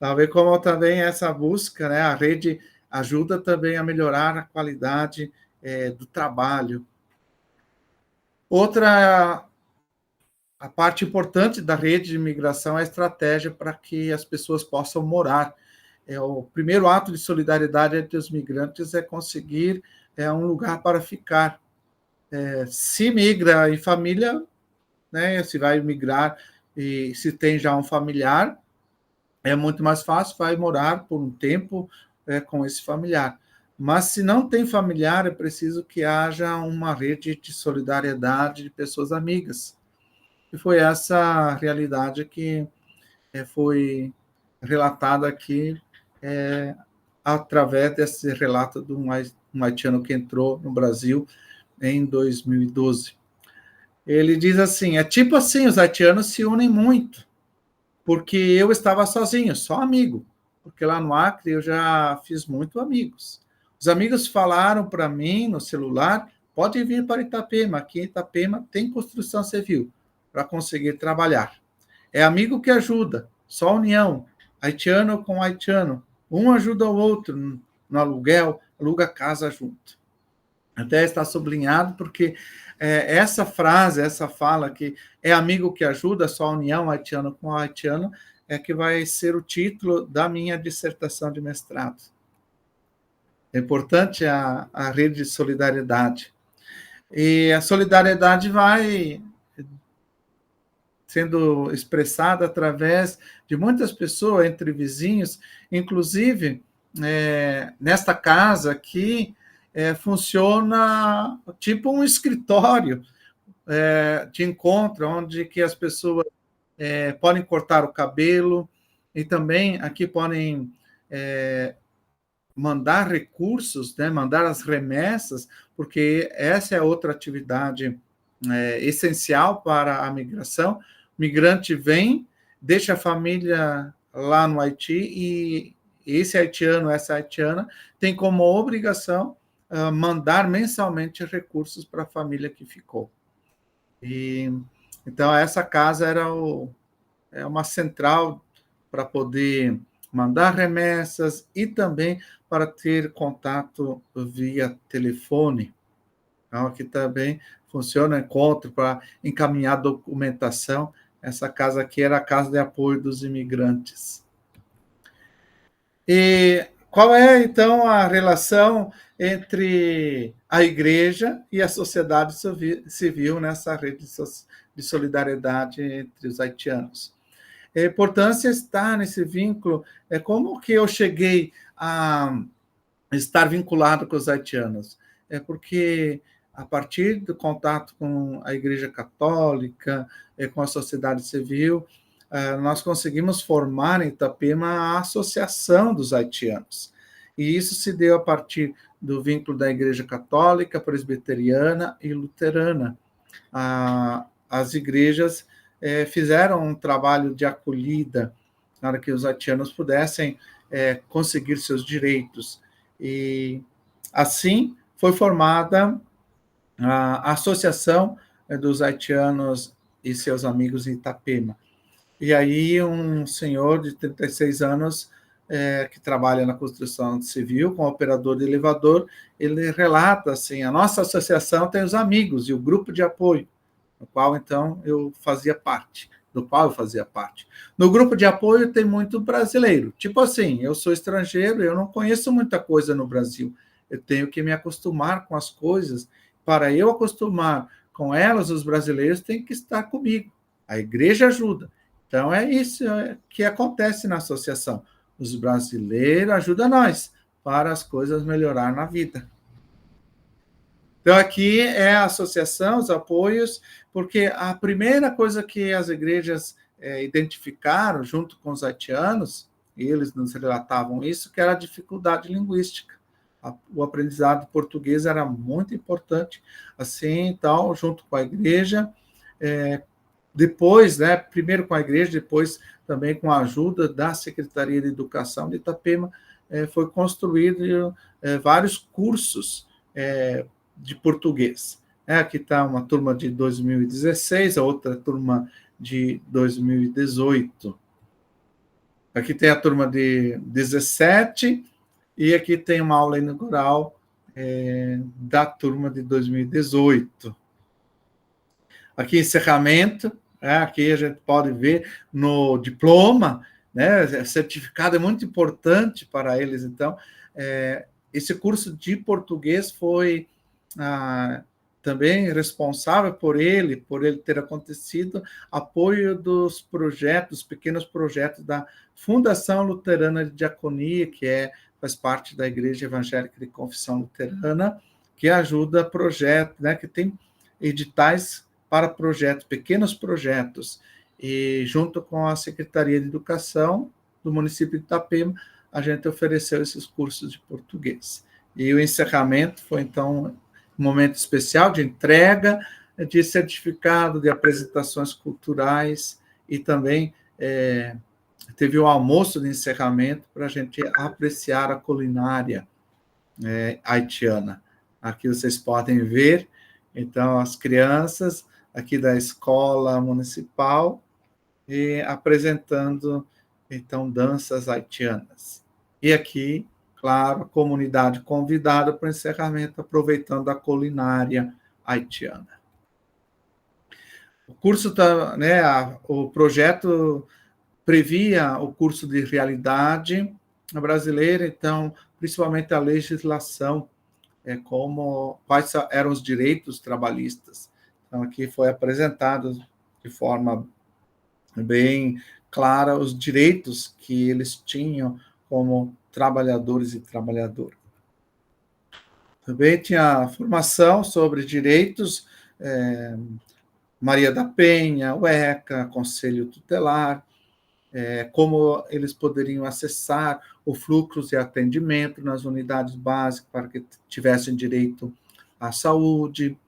S3: Tá vendo como também essa busca, né, a rede ajuda também a melhorar a qualidade do trabalho. Outra a parte importante da rede de imigração é a estratégia para que as pessoas possam morar. O primeiro ato de solidariedade entre os migrantes é conseguir um lugar para ficar. Se migra em família, né, se vai migrar e se tem já um familiar, é muito mais fácil, vai morar por um tempo com esse familiar. Mas se não tem familiar, é preciso que haja uma rede de solidariedade de pessoas amigas. E foi essa realidade que foi relatada aqui através desse relato de um haitiano que entrou no Brasil em 2012. Ele diz assim, tipo assim, os haitianos se unem muito, porque eu estava sozinho, só amigo, porque lá no Acre eu já fiz muito amigos. Os amigos falaram para mim no celular, pode vir para Itapema, aqui em Itapema tem construção civil, para conseguir trabalhar. É amigo que ajuda, só união, haitiano com haitiano. Um ajuda o outro no aluguel, aluga casa junto. Até está sublinhado porque essa frase, essa fala que é amigo que ajuda, só união, haitiano com haitiano, é que vai ser o título da minha dissertação de mestrado. É importante a rede de solidariedade. E a solidariedade vai sendo expressada através de muitas pessoas, entre vizinhos, inclusive, nesta casa aqui, funciona tipo um escritório de encontro, onde que as pessoas podem cortar o cabelo e também aqui podem mandar recursos, né, mandar as remessas, porque essa é outra atividade essencial para a migração. O migrante vem, deixa a família lá no Haiti e esse haitiano, essa haitiana, tem como obrigação mandar mensalmente recursos para a família que ficou. Então, essa casa era uma central para poder mandar remessas e também para ter contato via telefone. Então, aqui também funciona encontro para encaminhar documentação. Essa casa aqui era a Casa de Apoio dos Imigrantes. E qual é, então, a relação entre a igreja e a sociedade civil nessa rede de solidariedade entre os haitianos? A importância está nesse vínculo. Como que eu cheguei a estar vinculado com os haitianos? Porque a partir do contato com a Igreja Católica, com a sociedade civil, nós conseguimos formar em Itapema a Associação dos Haitianos. E isso se deu a partir do vínculo da Igreja Católica, Presbiteriana e Luterana. as igrejas fizeram um trabalho de acolhida para que os haitianos pudessem conseguir seus direitos. E assim foi formada a Associação dos Haitianos e seus amigos em Itapema. E aí um senhor de 36 anos, que trabalha na construção civil, como operador de elevador, ele relata assim, a nossa associação tem os amigos e o grupo de apoio, do qual, então, eu fazia parte. No grupo de apoio tem muito brasileiro. Tipo assim, eu sou estrangeiro, eu não conheço muita coisa no Brasil. Eu tenho que me acostumar com as coisas. Para eu acostumar com elas, os brasileiros têm que estar comigo. A igreja ajuda. Então, é isso que acontece na associação. Os brasileiros ajudam nós para as coisas melhorar na vida. Então, aqui é a associação, os apoios, porque a primeira coisa que as igrejas identificaram, junto com os haitianos, e eles nos relatavam isso, que era a dificuldade linguística. O aprendizado português era muito importante. Assim, então, junto com a igreja, depois, primeiro com a igreja, depois também com a ajuda da Secretaria de Educação de Itapema, foi construído vários cursos de português. Aqui está uma turma de 2016, a outra turma de 2018. Aqui tem a turma de 17, e aqui tem uma aula inaugural da turma de 2018. Aqui, encerramento, aqui a gente pode ver no diploma, certificado é muito importante para eles. Então, esse curso de português foi também responsável por ele ter acontecido, apoio dos projetos, pequenos projetos da Fundação Luterana de Diaconia, que faz parte da Igreja Evangélica de Confissão Luterana, que ajuda projetos, que tem editais para projetos, pequenos projetos, e junto com a Secretaria de Educação do município de Itapema, a gente ofereceu esses cursos de português. E o encerramento foi, então, um momento especial de entrega de certificado, de apresentações culturais, e também teve o almoço de encerramento para a gente apreciar a culinária haitiana. Aqui vocês podem ver, então, as crianças aqui da escola municipal e apresentando, então, danças haitianas. E aqui, claro, a comunidade convidada para o encerramento, aproveitando a culinária haitiana. O curso, o projeto previa o curso de realidade brasileira, então, principalmente a legislação, quais eram os direitos trabalhistas. Então, aqui foi apresentado de forma bem clara os direitos que eles tinham como trabalhadores e trabalhadoras. Também tinha formação sobre direitos, Maria da Penha, o ECA, Conselho Tutelar, como eles poderiam acessar o fluxo de atendimento nas unidades básicas para que tivessem direito à saúde.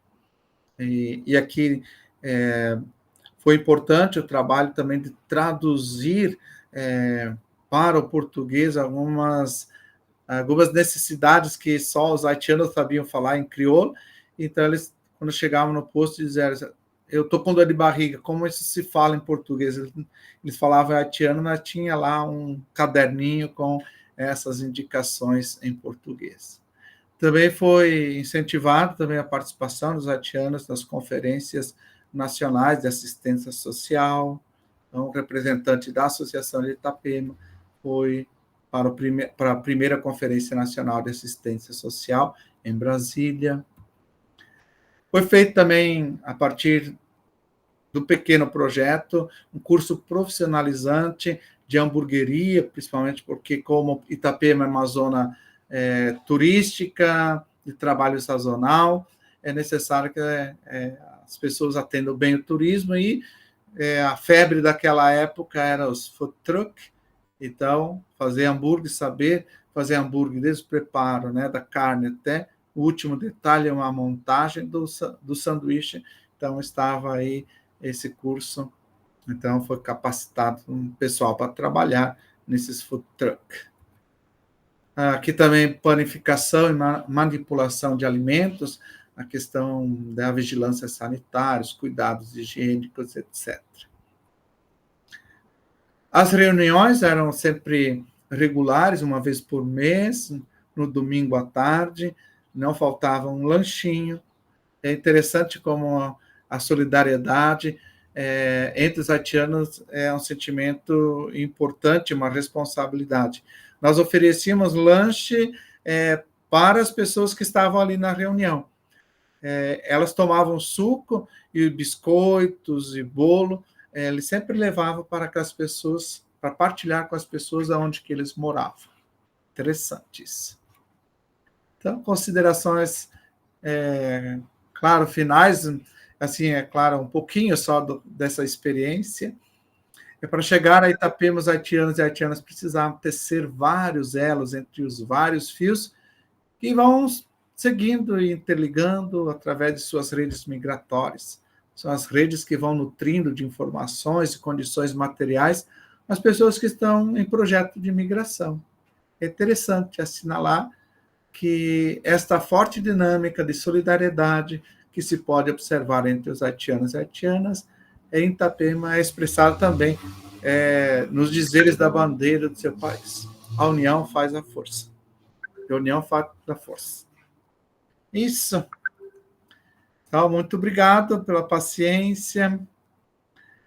S3: E aqui foi importante o trabalho também de traduzir para o português algumas necessidades que só os haitianos sabiam falar em crioulo. Então, eles, quando chegavam no posto, diziam: eu estou com dor de barriga, como isso se fala em português? Eles falavam haitiano, mas tinha lá um caderninho com essas indicações em português. Também foi incentivado também a participação dos haitianos nas conferências nacionais de assistência social. Então, o representante da Associação de Itapema foi para a primeira Conferência Nacional de Assistência Social em Brasília. Foi feito também, a partir do pequeno projeto, um curso profissionalizante de hamburgueria, principalmente porque, como Itapema é uma zona turística, de trabalho sazonal, é necessário que as pessoas atendam bem o turismo, e a febre daquela época era os food truck. Então, fazer hambúrguer, saber fazer hambúrguer desde o preparo, da carne até o último detalhe, é uma montagem do sanduíche. então estava aí esse curso, então foi capacitado um pessoal para trabalhar nesses food truck. Aqui também panificação e manipulação de alimentos, a questão da vigilância sanitária, os cuidados higiênicos, etc. As reuniões eram sempre regulares, uma vez por mês, no domingo à tarde, não faltava um lanchinho. É interessante como a solidariedade entre os haitianos é um sentimento importante, uma responsabilidade. Nós oferecíamos lanche para as pessoas que estavam ali na reunião. Elas tomavam suco e biscoitos e bolo, ele sempre levava para aquelas pessoas, para partilhar com as pessoas aonde que eles moravam. Interessante isso. Então, considerações, claro, finais, assim, é claro, um pouquinho só dessa experiência. Para chegar a Itapema, os haitianos e haitianas precisavam tecer vários elos entre os vários fios que vão seguindo e interligando através de suas redes migratórias. São as redes que vão nutrindo de informações e condições materiais as pessoas que estão em projeto de migração. É interessante assinalar que esta forte dinâmica de solidariedade que se pode observar entre os haitianos e haitianas em Itapema é expressada também nos dizeres da bandeira do seu país. A união faz a força. A união faz a força. Isso. Então, muito obrigado pela paciência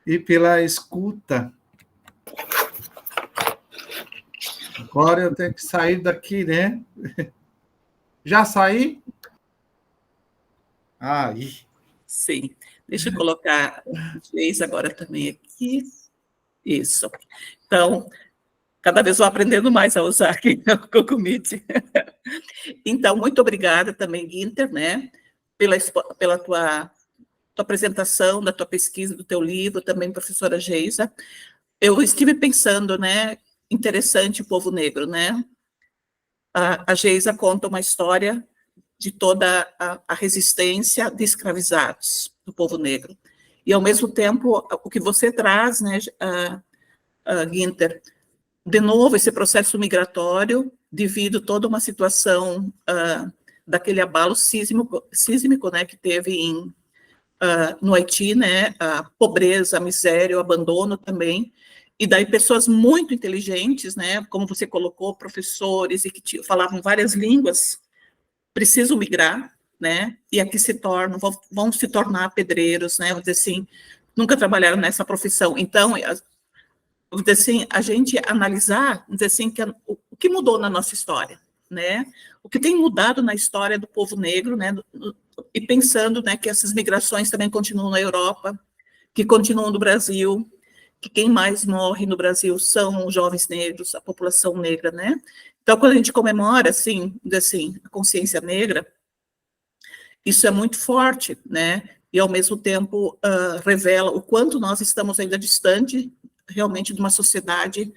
S3: e pela escuta. Agora eu tenho que sair daqui, né? Já saí? Aí.
S1: Sim. Deixa eu colocar o Geis agora também aqui. Isso. Então, cada vez vou aprendendo mais a usar aqui o Google Meet. Então, muito obrigada também, Guinter, né? Pela tua apresentação, da tua pesquisa, do teu livro, também, professora Geisa. Eu estive pensando, né, interessante o povo negro, né? A Geisa conta uma história de toda a resistência de escravizados do povo negro. E, ao mesmo tempo, o que você traz, né, Guinter, de novo, esse processo migratório, devido a toda uma situação daquele abalo sísmico, né, que teve no Haiti, né, a pobreza, a miséria, o abandono também, e daí pessoas muito inteligentes, né, como você colocou, professores, e que falavam várias línguas, precisam migrar, né, e aqui vão se tornar pedreiros, né, vamos dizer assim, nunca trabalharam nessa profissão. Então, vamos dizer assim, a gente analisar, vamos dizer assim, o que mudou na nossa história, né, o que tem mudado na história do povo negro, né, e pensando, né, que essas migrações também continuam na Europa, que continuam no Brasil, que quem mais morre no Brasil são os jovens negros, a população negra, né? Então, quando a gente comemora, assim, a consciência negra, isso é muito forte, né? E, ao mesmo tempo, revela o quanto nós estamos ainda distante, realmente, de uma sociedade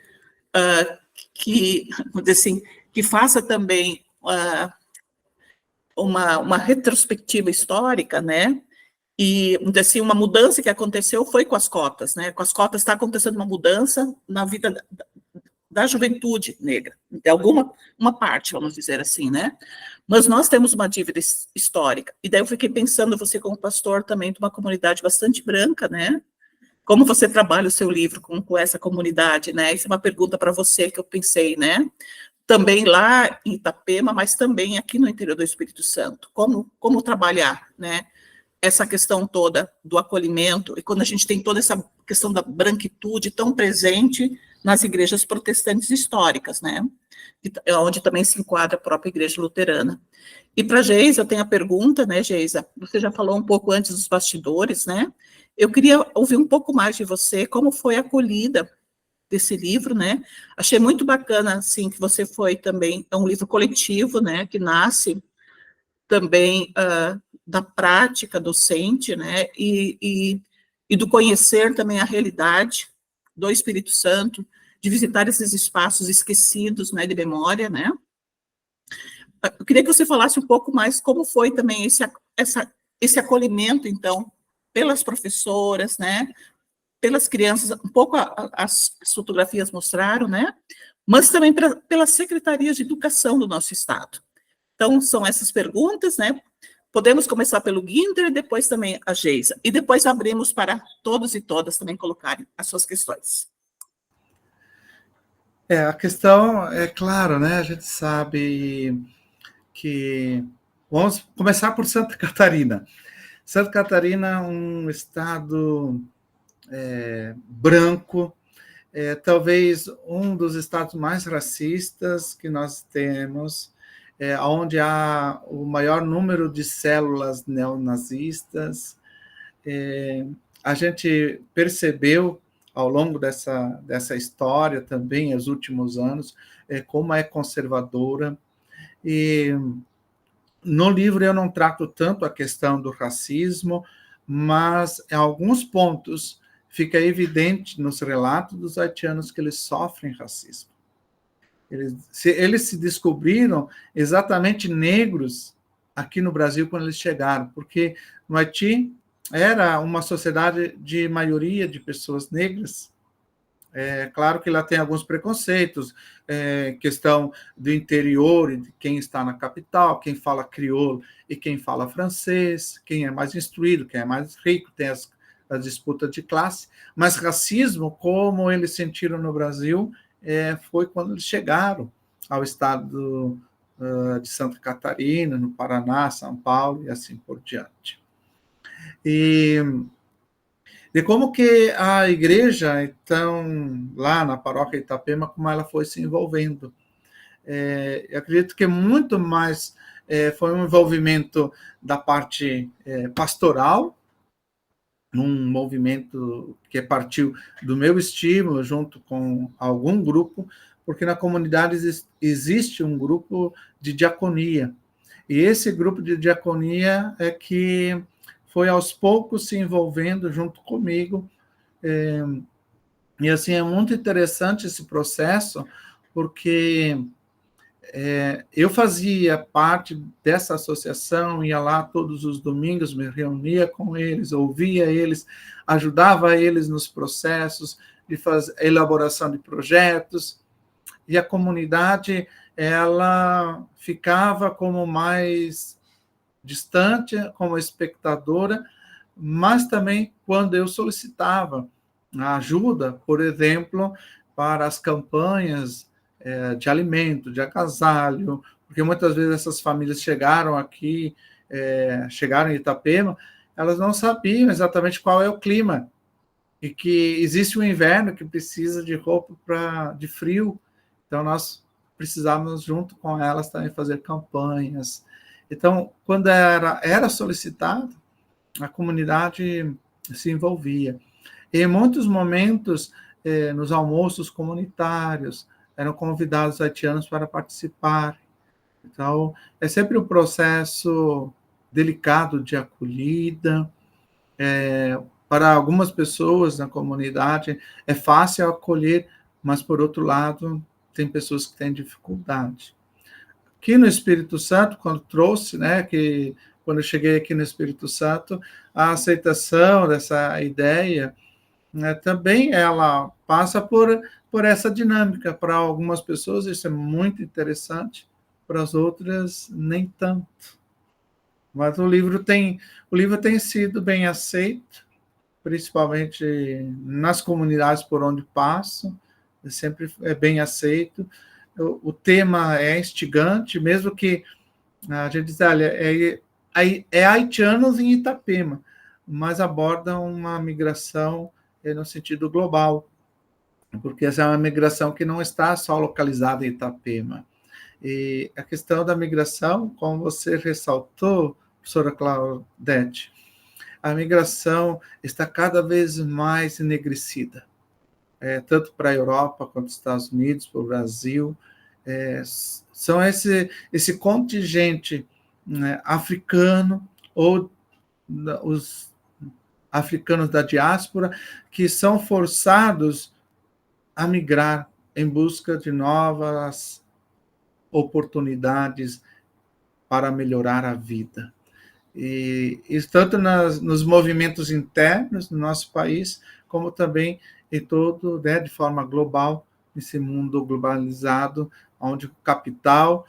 S1: que, vamos dizer assim, que faça também uma retrospectiva histórica, né? E, assim, uma mudança que aconteceu foi com as cotas, né? Com as cotas está acontecendo uma mudança na vida da juventude negra, de uma parte, vamos dizer assim, né? Mas nós temos uma dívida histórica. E daí eu fiquei pensando, você como pastor também de uma comunidade bastante branca, né? Como você trabalha o seu livro com essa comunidade, né? Isso é uma pergunta para você que eu pensei, né? Também lá em Itapema, mas também aqui no interior do Espírito Santo. Como trabalhar, né? Essa questão toda do acolhimento, e quando a gente tem toda essa questão da branquitude tão presente nas igrejas protestantes históricas, né, onde também se enquadra a própria igreja luterana. E para a Geisa, eu tenho a pergunta, né, Geisa, você já falou um pouco antes dos bastidores, né, eu queria ouvir um pouco mais de você, como foi a acolhida desse livro, né, achei muito bacana, assim, que você foi também, é um livro coletivo, né, que nasce também da prática docente, né, e do conhecer também a realidade do Espírito Santo, de visitar esses espaços esquecidos, né, de memória, né. Eu queria que você falasse um pouco mais como foi também esse acolhimento, então, pelas professoras, né? Pelas crianças, um pouco as fotografias mostraram, né? Mas também pelas secretarias de educação do nosso estado. Então, são essas perguntas, né? Podemos começar pelo Guinter e depois também a Geisa. E depois abrimos para todos e todas também colocarem as suas questões.
S3: A questão é claro, né? A gente sabe que... Vamos começar por Santa Catarina. Santa Catarina é um estado branco, talvez um dos estados mais racistas que nós temos, onde há o maior número de células neonazistas. A gente percebeu, ao longo dessa história também, nos últimos anos, como é conservadora. E no livro eu não trato tanto a questão do racismo, mas em alguns pontos fica evidente nos relatos dos haitianos que eles sofrem racismo. Eles se descobriram exatamente negros aqui no Brasil quando eles chegaram, porque no Haiti era uma sociedade de maioria de pessoas negras. Claro que lá tem alguns preconceitos, questão do interior, de quem está na capital, quem fala crioulo e quem fala francês, quem é mais instruído, quem é mais rico, tem as disputas de classe, mas racismo, como eles sentiram no Brasil, foi quando eles chegaram ao estado de Santa Catarina, no Paraná, São Paulo e assim por diante. E de como que a igreja, então, lá na paróquia Itapema, como ela foi se envolvendo. Eu acredito que muito mais foi um envolvimento da parte pastoral, um movimento que partiu do meu estímulo, junto com algum grupo, porque na comunidade existe um grupo de diaconia, e esse grupo de diaconia é que foi aos poucos se envolvendo junto comigo, e assim é muito interessante esse processo, porque eu fazia parte dessa associação, ia lá todos os domingos, me reunia com eles, ouvia eles, ajudava eles nos processos de elaboração de projetos, e a comunidade ela ficava como mais distante, como espectadora, mas também quando eu solicitava a ajuda, por exemplo, para as campanhas de alimento, de agasalho, porque muitas vezes essas famílias chegaram aqui, chegaram em Itapema, elas não sabiam exatamente qual é o clima, e que existe um inverno que precisa de roupa de frio, então nós precisávamos, junto com elas, também fazer campanhas. Então, quando era solicitado, a comunidade se envolvia. E em muitos momentos, nos almoços comunitários, eram convidados haitianos para participar. Então, é sempre um processo delicado de acolhida. Para algumas pessoas na comunidade, é fácil acolher, mas, por outro lado, tem pessoas que têm dificuldade. Aqui no Espírito Santo, quando trouxe, né, que quando eu cheguei aqui no Espírito Santo, a aceitação dessa ideia, né, também ela passa por essa dinâmica. Para algumas pessoas isso é muito interessante, para as outras nem tanto. Mas o livro tem sido bem aceito, principalmente nas comunidades por onde passo, sempre é bem aceito. O tema é instigante, mesmo que a gente diz, olha, é haitianos em Itapema, mas aborda uma migração no sentido global, porque essa é uma migração que não está só localizada em Itapema. E a questão da migração, como você ressaltou, professora Claudete, a migração está cada vez mais enegrecida, tanto para a Europa quanto para os Estados Unidos, para o Brasil. São esse contingente, né, africano, ou os africanos da diáspora, que são forçados a migrar em busca de novas oportunidades para melhorar a vida. E isso tanto nos movimentos internos do nosso país, como também em todo, né, de forma global, nesse mundo globalizado, onde o capital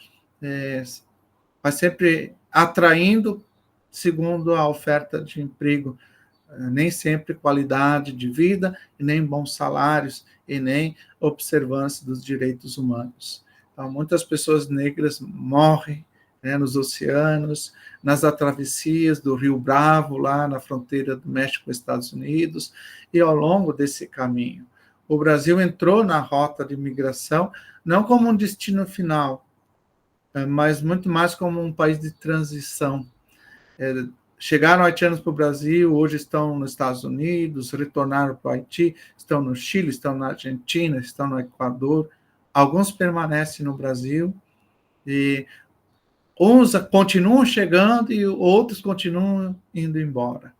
S3: vai sempre atraindo segundo a oferta de emprego, nem sempre qualidade de vida, e nem bons salários, e nem observância dos direitos humanos. Então, muitas pessoas negras morrem, né, nos oceanos, nas travessias do Rio Bravo, lá na fronteira do México com os Estados Unidos, e ao longo desse caminho. O Brasil entrou na rota de migração, não como um destino final, mas muito mais como um país de transição. Chegaram haitianos para o Brasil, hoje estão nos Estados Unidos, retornaram para o Haiti, estão no Chile, estão na Argentina, estão no Equador. Alguns permanecem no Brasil e uns continuam chegando e outros continuam indo embora.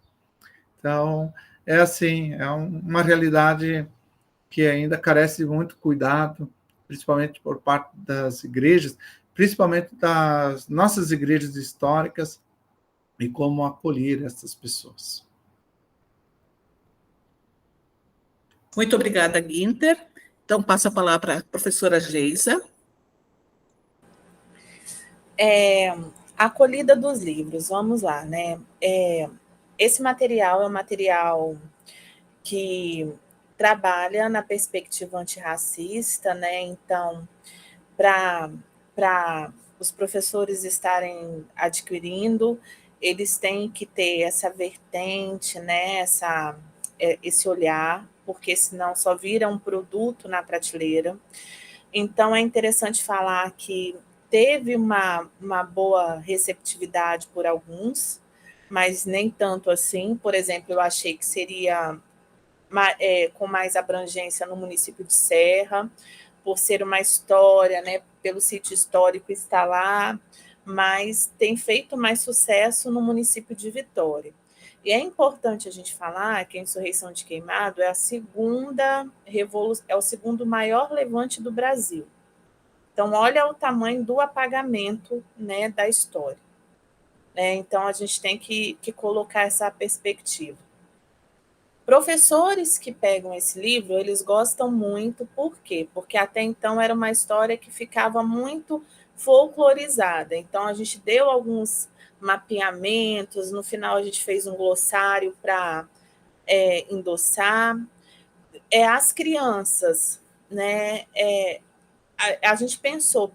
S3: Então, é assim, é uma realidade que ainda carece de muito cuidado, principalmente por parte das igrejas, principalmente das nossas igrejas históricas, e como acolher essas pessoas.
S1: Muito obrigada, Guinter. Então, passo a palavra para a professora Geisa.
S2: A acolhida dos livros, vamos lá, né? Esse material é um material que trabalha na perspectiva antirracista, né? Então, para os professores estarem adquirindo, eles têm que ter essa vertente, né? Esse olhar, porque senão só vira um produto na prateleira. Então, é interessante falar que teve uma boa receptividade por alguns, mas nem tanto assim. Por exemplo, eu achei que seria com mais abrangência no município de Serra, por ser uma história, né, pelo sítio histórico estar lá, mas tem feito mais sucesso no município de Vitória. E é importante a gente falar que a insurreição de Queimado é a segunda revolução, é o segundo maior levante do Brasil. Então, olha o tamanho do apagamento, né, da história. Então, a gente tem que colocar essa perspectiva. Professores que pegam esse livro, eles gostam muito, por quê? Porque até então era uma história que ficava muito folclorizada. Então, a gente deu alguns mapeamentos, no final a gente fez um glossário para endossar. As crianças, né? A gente pensou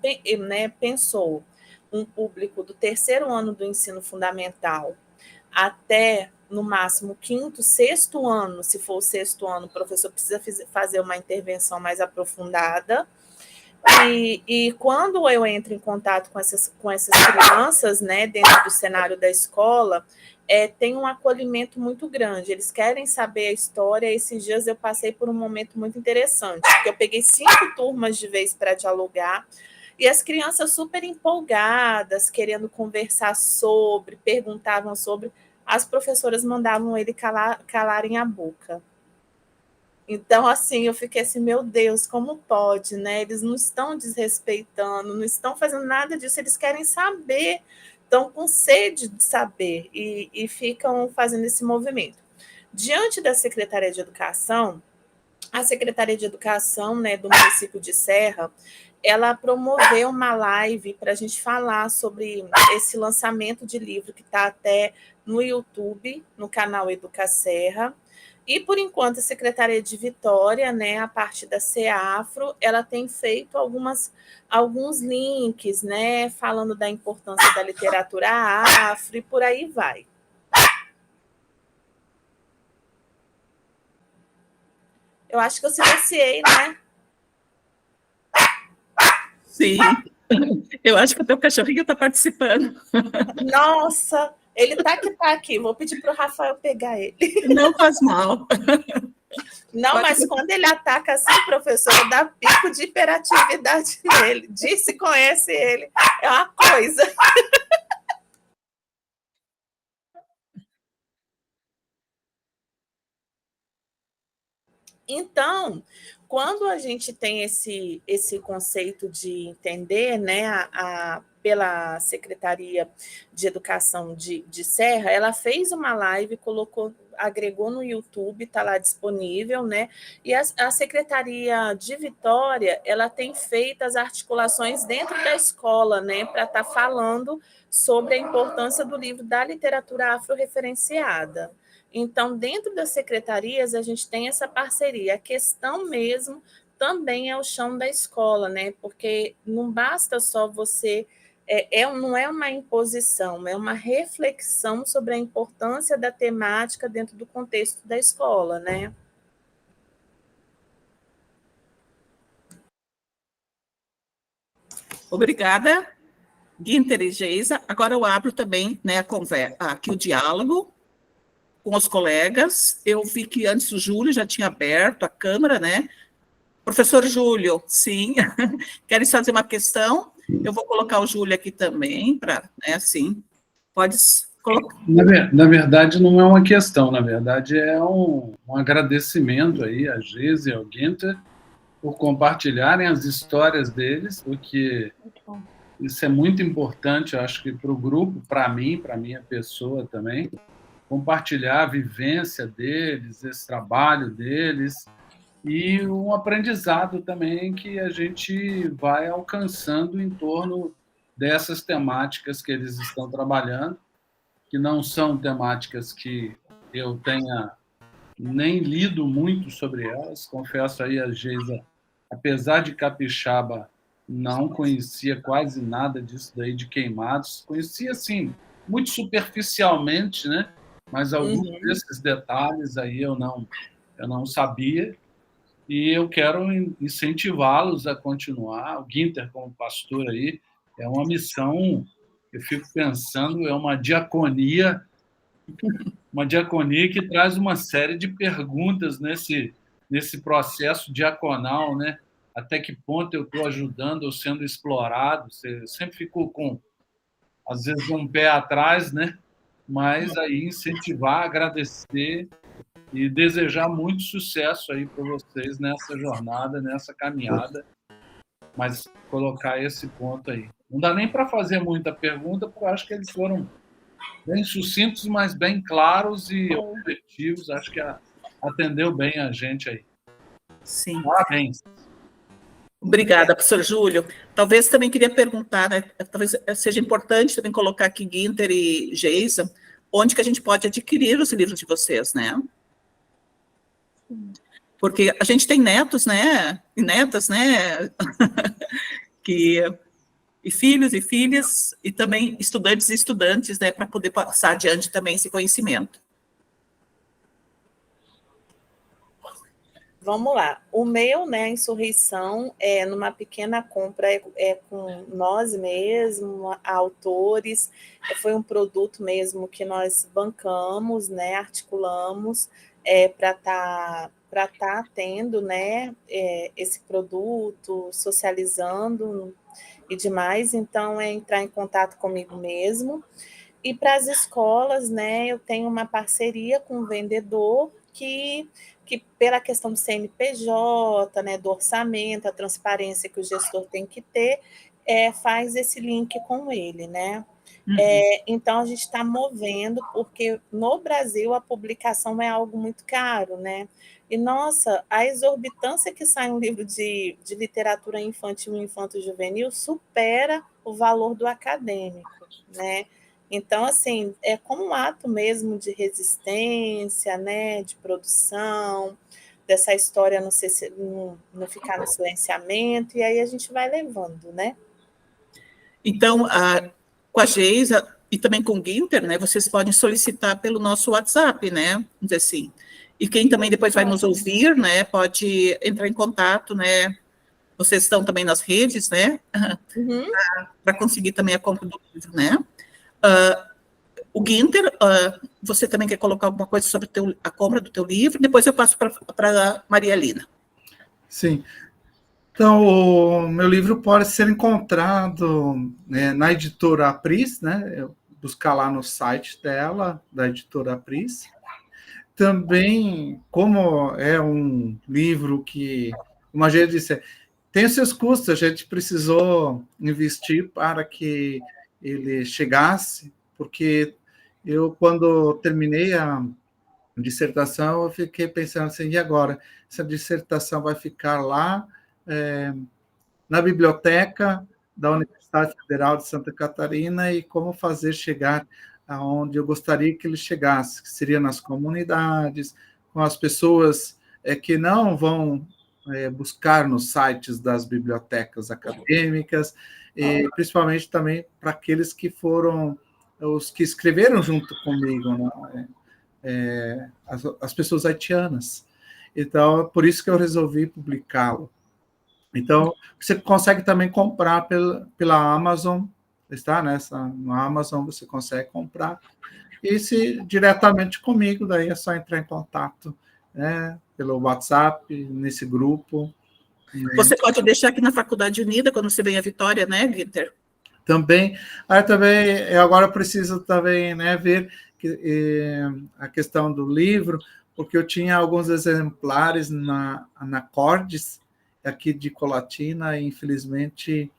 S2: um público do terceiro ano do ensino fundamental até, no máximo, quinto, sexto ano. Se for o sexto ano, o professor precisa fazer uma intervenção mais aprofundada. E quando eu entro em contato com essas crianças, né, dentro do cenário da escola, tem um acolhimento muito grande. Eles querem saber a história. Esses dias eu passei por um momento muito interessante, porque eu peguei 5 turmas de vez para dialogar, e as crianças super empolgadas, querendo conversar sobre, perguntavam sobre, as professoras mandavam ele calarem a boca. Então, assim, eu fiquei assim, meu Deus, como pode, né? Eles não estão desrespeitando, não estão fazendo nada disso, eles querem saber, estão com sede de saber e ficam fazendo esse movimento. Diante da Secretaria de Educação, a Secretaria de Educação, né, do município de Serra, ela promoveu uma live para a gente falar sobre esse lançamento de livro que está até no YouTube, no canal Educa Serra. E, por enquanto, a Secretaria de Vitória, né, a parte da CEAFRO, ela tem feito alguns links, né, falando da importância da literatura afro e por aí vai. Eu acho que eu silenciei, né?
S1: Sim, eu acho que até o cachorrinho está participando.
S2: Nossa, ele está aqui. Vou pedir para o Rafael pegar ele.
S1: Não faz mal.
S2: Não, mas quando ele ataca assim, professor, dá pico de hiperatividade nele. Disse conhece ele. É uma coisa. Então, quando a gente tem esse conceito de entender, né, pela Secretaria de Educação de Serra, ela fez uma live, agregou no YouTube, está lá disponível, né? E a Secretaria de Vitória, ela tem feito as articulações dentro da escola, né, para estar falando sobre a importância do livro da literatura afro-referenciada. Então, dentro das secretarias, a gente tem essa parceria. A questão mesmo também é o chão da escola, né? Porque não basta só você... não é uma imposição, é uma reflexão sobre a importância da temática dentro do contexto da escola, né?
S1: Obrigada, Guinter e Geisa. Agora eu abro também, né, aqui o diálogo com os colegas. Eu vi que antes o Júlio já tinha aberto a câmera, né? Professor Júlio, sim. Querem fazer uma questão? Eu vou colocar o Júlio aqui também, para, né, assim, pode colocar.
S4: Na verdade, não é uma questão, na verdade, é um agradecimento aí a Geisa e ao Guinter por compartilharem as histórias deles, porque isso é muito importante, eu acho que para o grupo, para mim, para a minha pessoa também, compartilhar a vivência deles, esse trabalho deles, e um aprendizado também que a gente vai alcançando em torno dessas temáticas que eles estão trabalhando, que não são temáticas que eu tenha nem lido muito sobre elas. Confesso aí a Geisa, apesar de capixaba, não conhecia quase nada disso daí de queimados. Conhecia, assim, muito superficialmente, né? Mas alguns desses detalhes aí eu não sabia, e eu quero incentivá-los a continuar. O Guinter, como pastor aí, é uma missão, eu fico pensando, é uma diaconia que traz uma série de perguntas nesse processo diaconal, né? Até que ponto eu estou ajudando ou sendo explorado? Você sempre ficou com, às vezes, um pé atrás, né? Mas aí incentivar, agradecer e desejar muito sucesso aí para vocês nessa jornada, nessa caminhada, mas colocar esse ponto aí. Não dá nem para fazer muita pergunta, porque eu acho que eles foram bem sucintos, mas bem claros e objetivos. Acho que atendeu bem a gente aí.
S1: Sim.
S4: Parabéns.
S1: Obrigada, professor Júlio. Talvez também queria perguntar, né, talvez seja importante também colocar aqui Guinter e Geisa, onde que a gente pode adquirir os livros de vocês, né? Porque a gente tem netos, né, e netas, né, e filhos e filhas, e também estudantes e estudantes, né, para poder passar adiante também esse conhecimento.
S2: Vamos lá. O meu, né, a Insurreição, numa pequena compra, com nós mesmos, autores, foi um produto mesmo que nós bancamos, né, articulamos, para estar tendo, né, esse produto, socializando e demais. Então, é entrar em contato comigo mesmo. E para as escolas, né, eu tenho uma parceria com um vendedor que pela questão do CNPJ, né, do orçamento, a transparência que o gestor tem que ter, faz esse link com ele, né? Então, a gente está movendo, porque no Brasil a publicação é algo muito caro, né? E, nossa, a exorbitância que sai um livro de literatura infantil e infanto-juvenil supera o valor do acadêmico, né? Então, assim, é como um ato mesmo de resistência, né, de produção, dessa história não ficar no silenciamento, e aí a gente vai levando, né?
S1: Então, com a Geisa e também com o Guinter, né, vocês podem solicitar pelo nosso WhatsApp, né, vamos dizer assim. E quem também depois vai nos ouvir, né, pode entrar em contato, né, vocês estão também nas redes, né, para conseguir também a compra do livro, né. O Guinter, você também quer colocar alguma coisa sobre a compra do teu livro? Depois eu passo para a Maria Lina.
S3: Sim. Então, o meu livro pode ser encontrado, né, na editora Apris, né? Buscar lá no site dela, da editora Apris. também, como é um livro que, como a gente disse, tem os seus custos, a gente precisou investir para que ele chegasse, porque eu, quando terminei a dissertação, eu fiquei pensando assim, e agora? Essa dissertação vai ficar lá na biblioteca da Universidade Federal de Santa Catarina e como fazer chegar aonde eu gostaria que ele chegasse, que seria nas comunidades, com as pessoas que não vão buscar nos sites das bibliotecas acadêmicas, e principalmente também para aqueles que foram os que escreveram junto comigo, né? As pessoas haitianas. Então, por isso que eu resolvi publicá-lo. Então, você consegue também comprar pela Amazon, está na Amazon, você consegue comprar. E se diretamente comigo, daí é só entrar em contato, né, pelo WhatsApp, nesse grupo.
S1: Você pode deixar aqui na Faculdade Unida, quando você vem a Vitória, né, Guinter?
S3: Também, eu agora preciso também, né, ver a questão do livro, porque eu tinha alguns exemplares na Cordes, aqui de Colatina, e infelizmente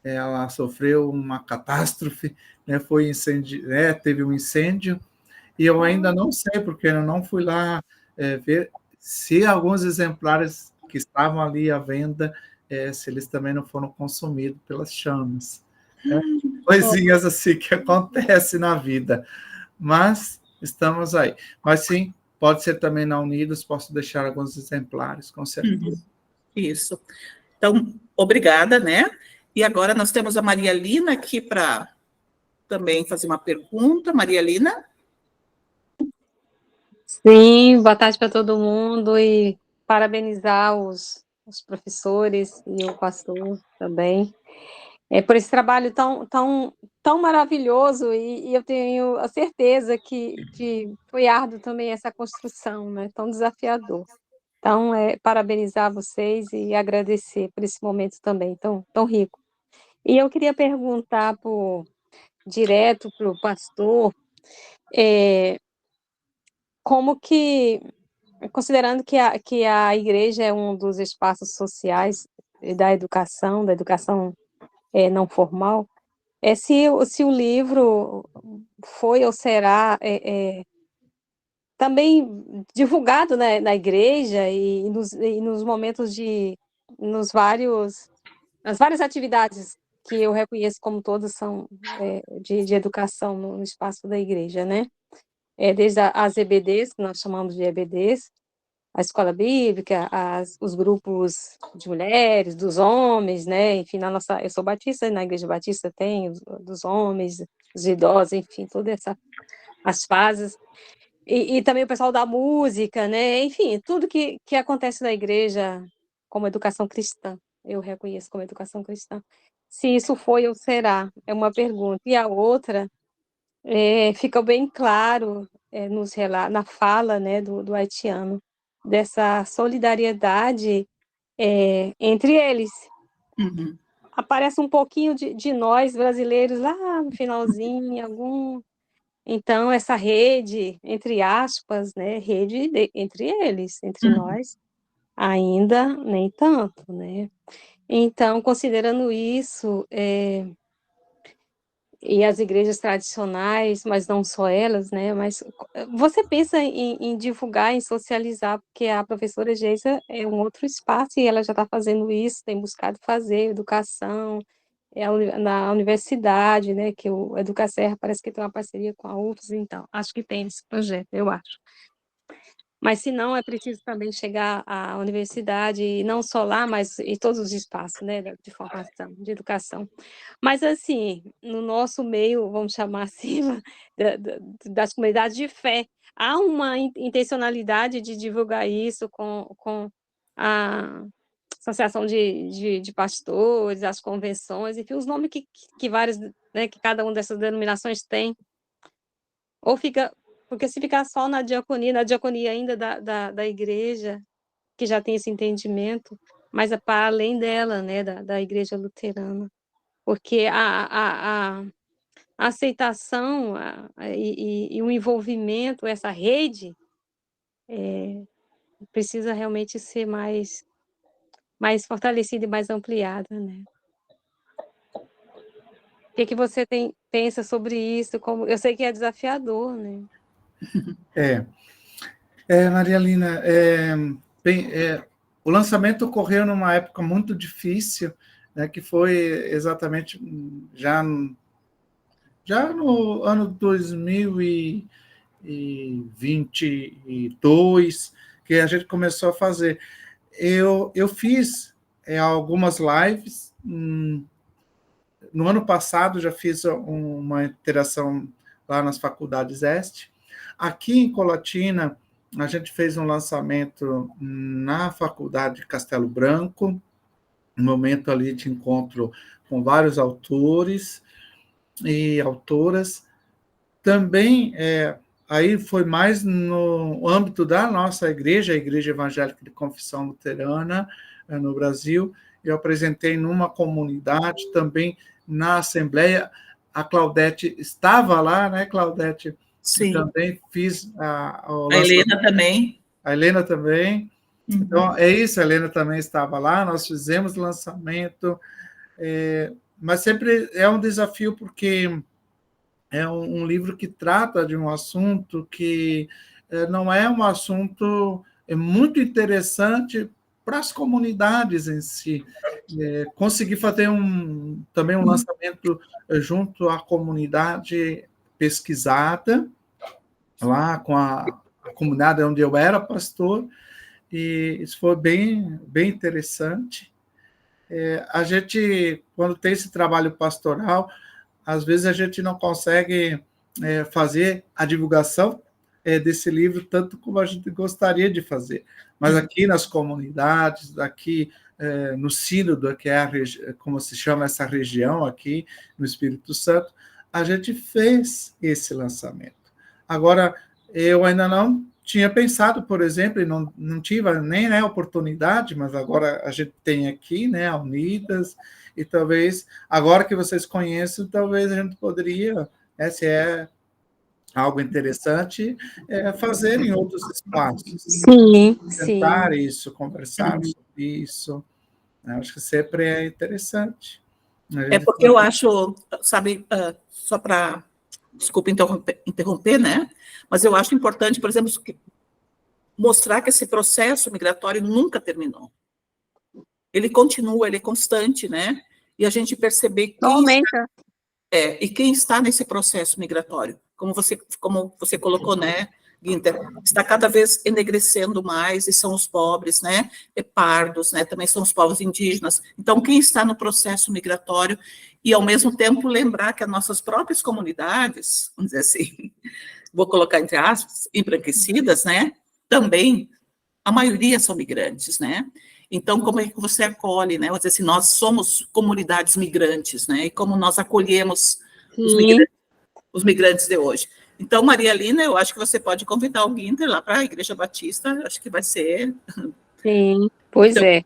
S3: ela sofreu uma catástrofe, né, teve um incêndio, e eu ainda não sei, porque eu não fui lá ver se alguns exemplares que estavam ali à venda, se eles também não foram consumidos pelas chamas. Coisinhas assim que acontecem na vida. Mas estamos aí. Mas sim, pode ser também na Unidos, posso deixar alguns exemplares, com certeza.
S1: Isso. Então, obrigada, né? E agora nós temos a Maria Lina aqui para também fazer uma pergunta. Maria Lina?
S5: Sim, boa tarde para todo mundo e parabenizar os professores e o pastor também por esse trabalho tão maravilhoso e eu tenho a certeza que foi árduo também essa construção, né? Tão desafiador. Então, parabenizar vocês e agradecer por esse momento também tão rico. E eu queria perguntar direto para o pastor, como que, considerando que a igreja é um dos espaços sociais da educação não formal, se o livro foi ou será também divulgado na igreja e nos momentos nas várias atividades que eu reconheço como todas são de educação no espaço da igreja, né? Desde as EBDs, que nós chamamos de EBDs, a escola bíblica, os grupos de mulheres, dos homens, né? Enfim, eu sou batista, na igreja batista tem dos homens, os idosos, enfim, todas as fases. E também o pessoal da música, né? Enfim, tudo que acontece na igreja como educação cristã, eu reconheço como educação cristã. Se isso foi ou será, é uma pergunta. E a outra, fica bem claro na fala, né, do haitiano, dessa solidariedade entre eles.
S1: Uhum.
S5: Aparece um pouquinho de nós brasileiros lá no finalzinho, então essa rede, entre aspas, né, entre eles, entre nós, ainda nem tanto, né? Então, considerando isso, e as igrejas tradicionais, mas não só elas, né? Mas você pensa em divulgar, em socializar, porque a professora Geisa é um outro espaço e ela já está fazendo isso, tem buscado fazer educação na universidade, né? Que o Educacerra parece que tem uma parceria com a UFS, então acho que tem esse projeto, eu acho. Mas se não, é preciso também chegar à universidade, e não só lá, mas em todos os espaços, né, de formação, de educação. Mas, assim, no nosso meio, vamos chamar assim, das comunidades de fé, há uma intencionalidade de divulgar isso com a associação de pastores, as convenções, enfim, os nomes que vários, né, que cada uma dessas denominações tem, ou fica... Porque se ficar só na diaconia ainda da igreja, que já tem esse entendimento, mas é para além dela, né, da igreja luterana. Porque a aceitação e o envolvimento, essa rede, precisa realmente ser mais fortalecida e mais ampliada, né. O que que você pensa sobre isso? Como eu sei que é desafiador, né.
S3: Maria Lina, bem, o lançamento ocorreu numa época muito difícil, né, que foi exatamente já no ano 2022, que a gente começou a fazer. Eu fiz algumas lives. No ano passado, já fiz uma interação lá nas faculdades Este. Aqui em Colatina, a gente fez um lançamento na Faculdade de Castelo Branco, um momento ali de encontro com vários autores e autoras. Também, aí foi mais no âmbito da nossa igreja, a Igreja Evangélica de Confissão Luterana, no Brasil. Eu apresentei numa comunidade, também na Assembleia. A Claudete estava lá, né, Claudete?
S1: Sim.
S3: Eu também fiz
S1: a Helena também.
S3: A Helena também. Uhum. Então, é isso, a Helena também estava lá, nós fizemos o lançamento, mas sempre é um desafio, porque é um livro que trata de um assunto que não é um assunto muito interessante para as comunidades em si. Consegui fazer também um lançamento junto à comunidade pesquisada, lá com a comunidade onde eu era pastor, e isso foi bem, bem interessante. A gente, quando tem esse trabalho pastoral, às vezes a gente não consegue fazer a divulgação desse livro tanto como a gente gostaria de fazer. Mas aqui nas comunidades, aqui no Sínodo, que é como se chama essa região aqui no Espírito Santo, a gente fez esse lançamento. Agora, eu ainda não tinha pensado, por exemplo, e não tive nem a oportunidade, mas agora a gente tem aqui, né, a Unidas, e talvez, agora que vocês conhecem, talvez a gente poderia, se é algo interessante, fazer em outros espaços.
S5: Sim,
S3: tentar
S5: sim.
S3: isso, conversar sobre isso. Acho que sempre é interessante.
S1: Porque eu acho, sabe, só para... Desculpa interromper, né? Mas eu acho importante, por exemplo, mostrar que esse processo migratório nunca terminou. Ele continua, ele é constante, né? E a gente perceber quem está nesse processo migratório. Como você colocou, né, Guinter, está cada vez enegrecendo mais, e são os pobres, né? Pardos, né? Também são os povos indígenas. Então, quem está no processo migratório, e ao mesmo tempo lembrar que as nossas próprias comunidades, vamos dizer assim, vou colocar entre aspas, embranquecidas, né? Também, a maioria são migrantes, né? Então, como é que você acolhe, né? Vou dizer assim, nós somos comunidades migrantes, né? E como nós acolhemos os migrantes de hoje. Então, Maria Lina, eu acho que você pode convidar o Guinter lá para a Igreja Batista, acho que vai ser...
S5: Sim, pois
S1: para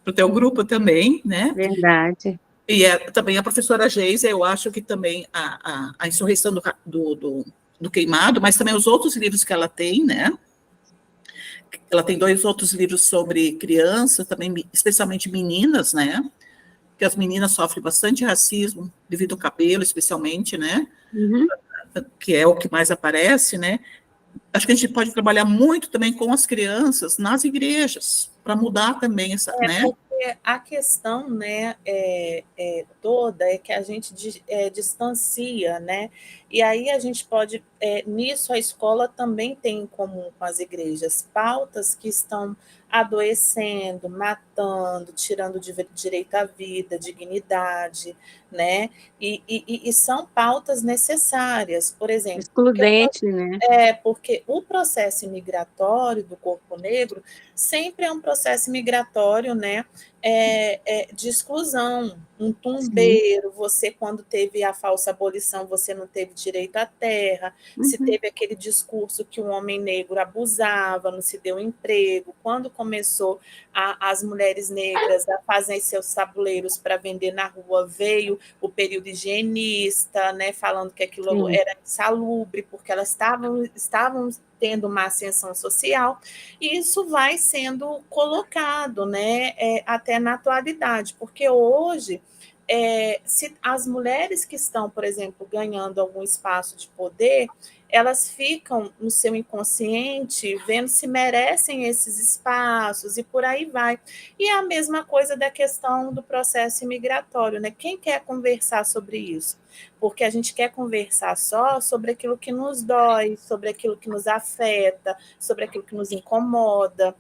S1: o teu grupo também, né?
S5: Verdade.
S1: E também a professora Geisa, eu acho que também a Insurreição do Queimado, mas também os outros livros que ela tem, né? Ela tem 2 outros livros sobre crianças, também, especialmente meninas, né? Que as meninas sofrem bastante racismo devido ao cabelo, especialmente, né?
S5: Uhum.
S1: Que é o que mais aparece, né? Acho que a gente pode trabalhar muito também com as crianças nas igrejas, para mudar também essa, né?
S2: Porque a questão, né, toda é que a gente distancia, né? E aí a gente pode, nisso a escola também tem em comum com as igrejas, pautas que estão adoecendo, matando, tirando direito à vida, dignidade, né? E são pautas necessárias, por exemplo.
S5: Excludente, né?
S2: Porque o processo migratório do corpo negro sempre é um processo migratório, né, de exclusão, um tumbeiro. Sim. Você, quando teve a falsa abolição, você não teve direito à terra, se teve aquele discurso que o homem negro abusava, não se deu emprego, quando começou as mulheres negras a fazerem seus tabuleiros para vender na rua, veio o período higienista, né, falando que aquilo era insalubre, porque elas estavam tendo uma ascensão social, e isso vai sendo colocado, né, até na atualidade, porque hoje, se as mulheres que estão, por exemplo, ganhando algum espaço de poder, elas ficam no seu inconsciente vendo se merecem esses espaços e por aí vai. E é a mesma coisa da questão do processo imigratório, né? Quem quer conversar sobre isso? Porque a gente quer conversar só sobre aquilo que nos dói, sobre aquilo que nos afeta, sobre aquilo que nos incomoda.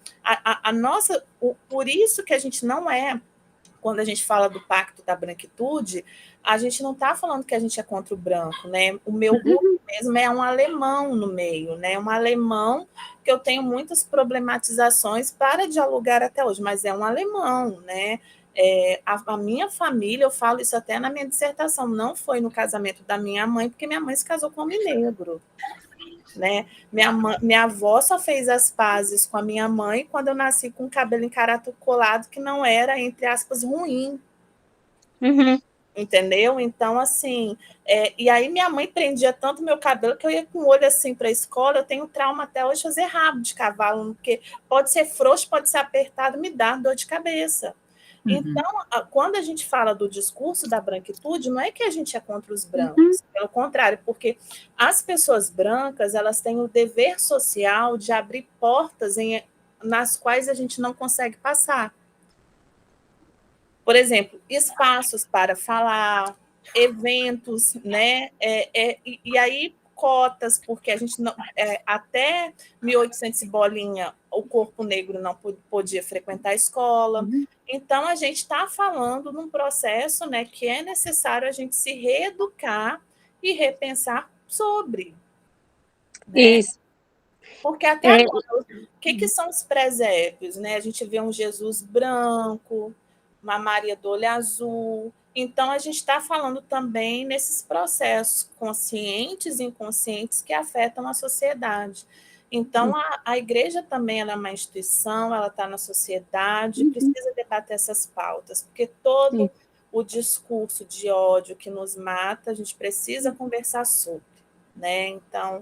S2: Por isso que a gente não é, quando a gente fala do pacto da branquitude, a gente não está falando que a gente é contra o branco, né? O meu grupo mesmo é um alemão no meio, né? Um alemão que eu tenho muitas problematizações para dialogar até hoje, mas é um alemão, né? A minha família, eu falo isso até na minha dissertação, não foi no casamento da minha mãe, porque minha mãe se casou com um homem negro. Né? Minha avó só fez as pazes com a minha mãe quando eu nasci com o cabelo encaracolado, que não era, entre aspas, ruim.
S5: Uhum.
S2: Entendeu? Então, assim, e aí minha mãe prendia tanto meu cabelo que eu ia com o olho assim para a escola. Eu tenho trauma até hoje de fazer rabo de cavalo, porque pode ser frouxo, pode ser apertado, me dá dor de cabeça. Então, quando a gente fala do discurso da branquitude, não é que a gente é contra os brancos, pelo contrário, porque as pessoas brancas, elas têm o dever social de abrir portas nas quais a gente não consegue passar. Por exemplo, espaços para falar, eventos, né? E aí cotas, porque a gente não, até 1800 e bolinha, o corpo negro não podia frequentar a escola. Então, a gente está falando num processo, né, que é necessário a gente se reeducar e repensar sobre. Né?
S5: Isso.
S2: Porque até agora, o que são os presépios? Né? A gente vê um Jesus branco, uma Maria do olho azul. Então, a gente está falando também nesses processos conscientes e inconscientes que afetam a sociedade. Então, a igreja também ela é uma instituição, ela está na sociedade, precisa debater essas pautas, porque todo o discurso de ódio que nos mata, a gente precisa conversar sobre. Né? Então,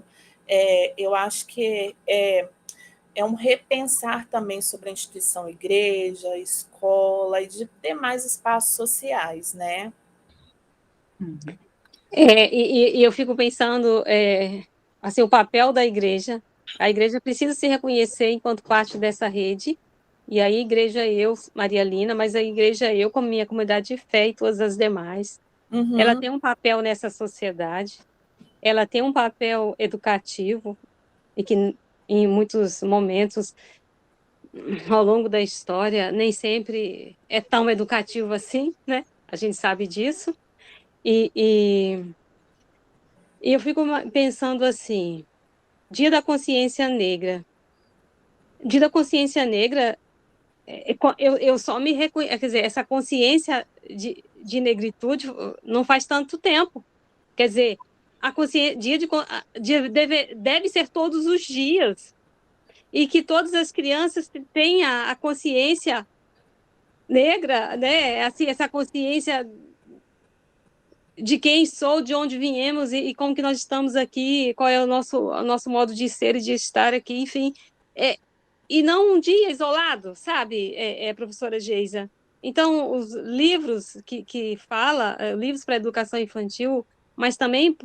S2: eu acho que é um repensar também sobre a instituição igreja, escola e de demais espaços sociais, né?
S5: E eu fico pensando, assim, o papel da igreja. A igreja precisa se reconhecer enquanto parte dessa rede, e aí a igreja eu, Maria Lina, mas a igreja eu, como minha comunidade de fé e todas as demais, ela tem um papel nessa sociedade, ela tem um papel educativo, e que em muitos momentos ao longo da história nem sempre é tão educativo assim, né? A gente sabe disso. E eu fico pensando assim, Dia da Consciência Negra. Dia da Consciência Negra, eu só me reconheço, quer dizer, essa consciência de negritude não faz tanto tempo. Quer dizer, a consciência, deve ser todos os dias. E que todas as crianças tenham a consciência negra, né? Assim, essa consciência de quem sou, de onde viemos e como que nós estamos aqui, qual é o nosso modo de ser e de estar aqui, enfim. E não um dia isolado, sabe, professora Geisa? Então, os livros que fala, livros para a educação infantil, mas também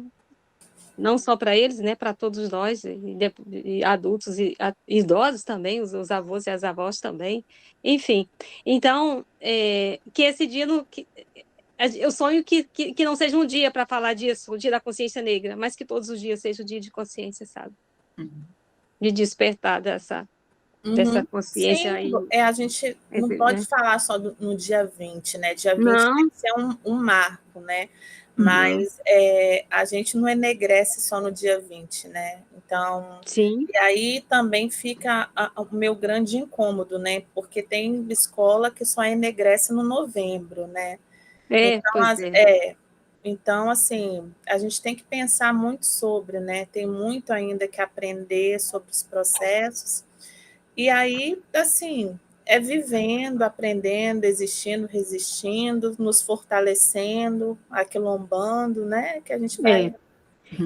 S5: não só para eles, né, para todos nós, e adultos e idosos também, os avós e as avós também, enfim. Então, que esse dia, eu sonho que não seja um dia para falar disso, o dia da consciência negra, mas que todos os dias seja o dia de consciência, sabe? De despertar dessa consciência.
S2: Sim, aí. A gente não pode falar só no dia 20, né? Dia 20
S5: não.
S2: tem que ser um marco, né? Mas a gente não enegrece só no dia 20, né? Então,
S5: sim.
S2: E aí também fica o meu grande incômodo, né? Porque tem escola que só enegrece no novembro, né? Então, assim, a gente tem que pensar muito sobre, né? Tem muito ainda que aprender sobre os processos. E aí, assim, vivendo, aprendendo, existindo, resistindo, nos fortalecendo, aquilombando, né? Que a gente vai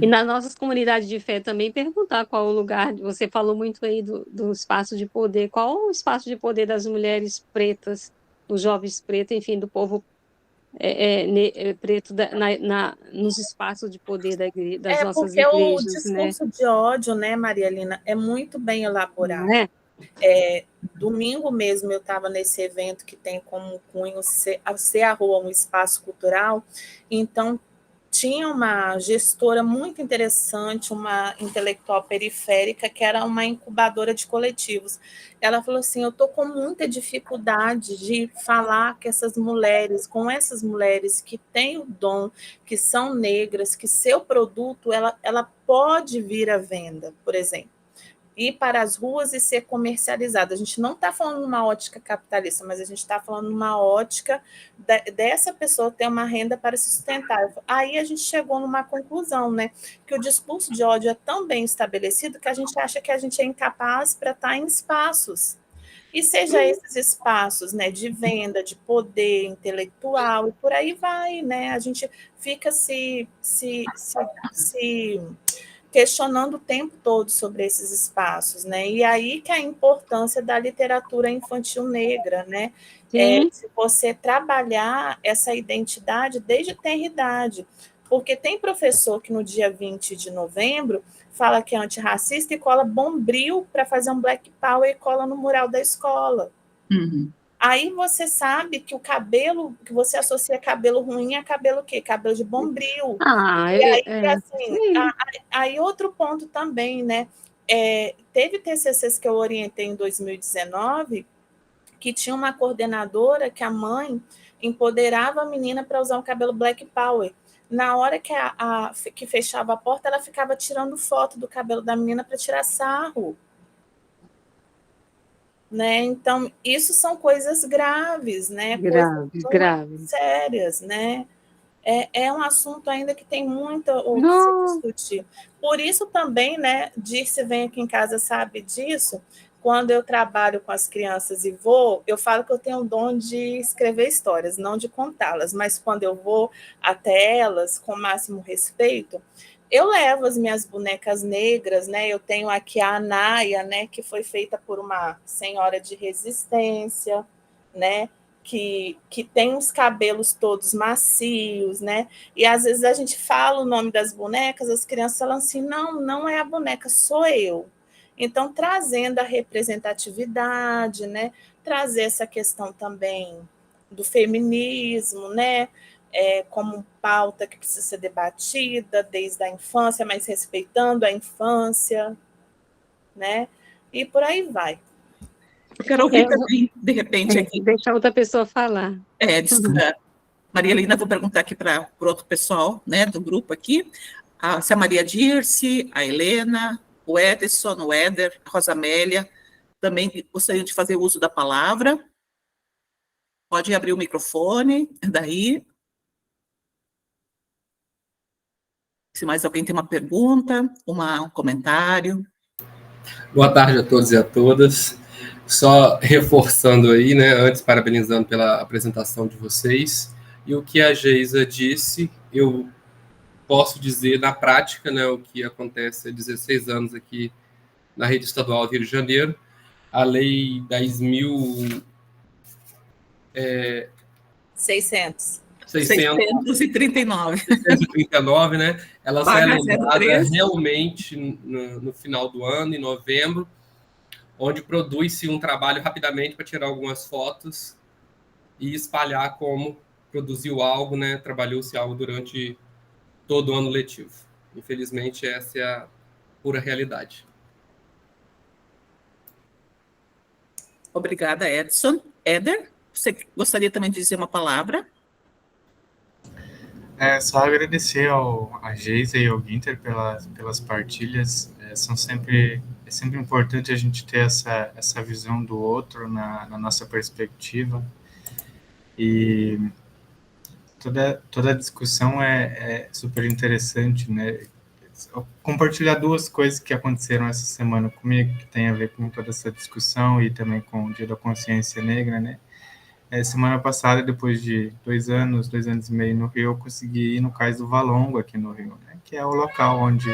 S5: E nas nossas comunidades de fé também perguntar qual o lugar, você falou muito aí do espaço de poder, qual o espaço de poder das mulheres pretas, dos jovens pretos, enfim, do povo preto nos espaços de poder das nossas
S2: Porque o
S5: igrejas, né?
S2: discurso de ódio, né, Maria Helena, é muito bem elaborado.
S5: Não é?
S2: Domingo mesmo eu estava nesse evento que tem como cunho ser a rua um espaço cultural, então tinha uma gestora muito interessante, uma intelectual periférica, que era uma incubadora de coletivos. Ela falou assim, eu estou com muita dificuldade de falar com essas mulheres que têm o dom, que são negras, que seu produto ela pode vir à venda, por exemplo, ir para as ruas e ser comercializado. A gente não está falando numa ótica capitalista, mas a gente está falando numa ótica dessa pessoa ter uma renda para se sustentar. Aí a gente chegou numa conclusão, né? Que o discurso de ódio é tão bem estabelecido que a gente acha que a gente é incapaz para estar em espaços. E seja esses espaços, né, de venda, de poder intelectual, e por aí vai, né? A gente fica se questionando o tempo todo sobre esses espaços, né? E aí que a importância da literatura infantil negra, né? Se você trabalhar essa identidade desde a tenra idade, porque tem professor que no dia 20 de novembro fala que é antirracista e cola Bombril para fazer um Black Power e cola no mural da escola.
S1: Uhum.
S2: Aí você sabe que o cabelo, que você associa cabelo ruim a cabelo o quê? Cabelo de Bombril. Aí outro ponto também, né? Teve TCCs que eu orientei em 2019 que tinha uma coordenadora que a mãe empoderava a menina para usar um cabelo Black Power. Na hora que fechava a porta, ela ficava tirando foto do cabelo da menina para tirar sarro. Né? Então, isso são coisas graves, né?
S5: Graves.
S2: Sérias, né? É um assunto ainda que tem muito o que se discutir. Por isso também, né, Dirce vem aqui em casa sabe disso, quando eu trabalho com as crianças e eu falo que eu tenho o dom de escrever histórias, não de contá-las, mas quando eu vou até elas com o máximo respeito, eu levo as minhas bonecas negras, né? Eu tenho aqui a Anaia, né, que foi feita por uma senhora de resistência, né? Que tem os cabelos todos macios, né? E às vezes a gente fala o nome das bonecas, as crianças falam assim, não é a boneca, sou eu. Então, trazendo a representatividade, né? Trazer essa questão também do feminismo, né? Como pauta que precisa ser debatida desde a infância, mas respeitando a infância, né? E por aí vai.
S1: Eu quero ouvir também, de repente, aqui.
S5: Deixa outra pessoa falar.
S1: Maria Helena, vou perguntar aqui para o outro pessoal, né, do grupo aqui, se a Maria Dirce, a Helena, o Edson, o Éder, a Rosamélia, também gostariam de fazer uso da palavra. Pode abrir o microfone, daí. Se mais alguém tem uma pergunta, um comentário.
S6: Boa tarde a todos e a todas. Só reforçando aí, né, antes parabenizando pela apresentação de vocês. E o que a Geisa disse, eu posso dizer na prática, né, o que acontece há 16 anos aqui na rede estadual do Rio de Janeiro. A lei 10.639, 639, né? Ela sai lembrada realmente no final do ano, em novembro, onde produz-se um trabalho rapidamente para tirar algumas fotos e espalhar como produziu algo, né? Trabalhou-se algo durante todo o ano letivo. Infelizmente, essa é a pura realidade.
S1: Obrigada, Edson. Éder, você gostaria também de dizer uma palavra?
S7: Só agradecer a Geisa e ao Guinter pelas partilhas. É sempre importante a gente ter essa visão do outro na nossa perspectiva. E toda a discussão é super interessante, né? Eu compartilhar duas coisas que aconteceram essa semana comigo, que tem a ver com toda essa discussão e também com o Dia da Consciência Negra, né? Semana passada, depois de 2 anos e meio no Rio, eu consegui ir no Cais do Valongo aqui no Rio, né? Que é o local onde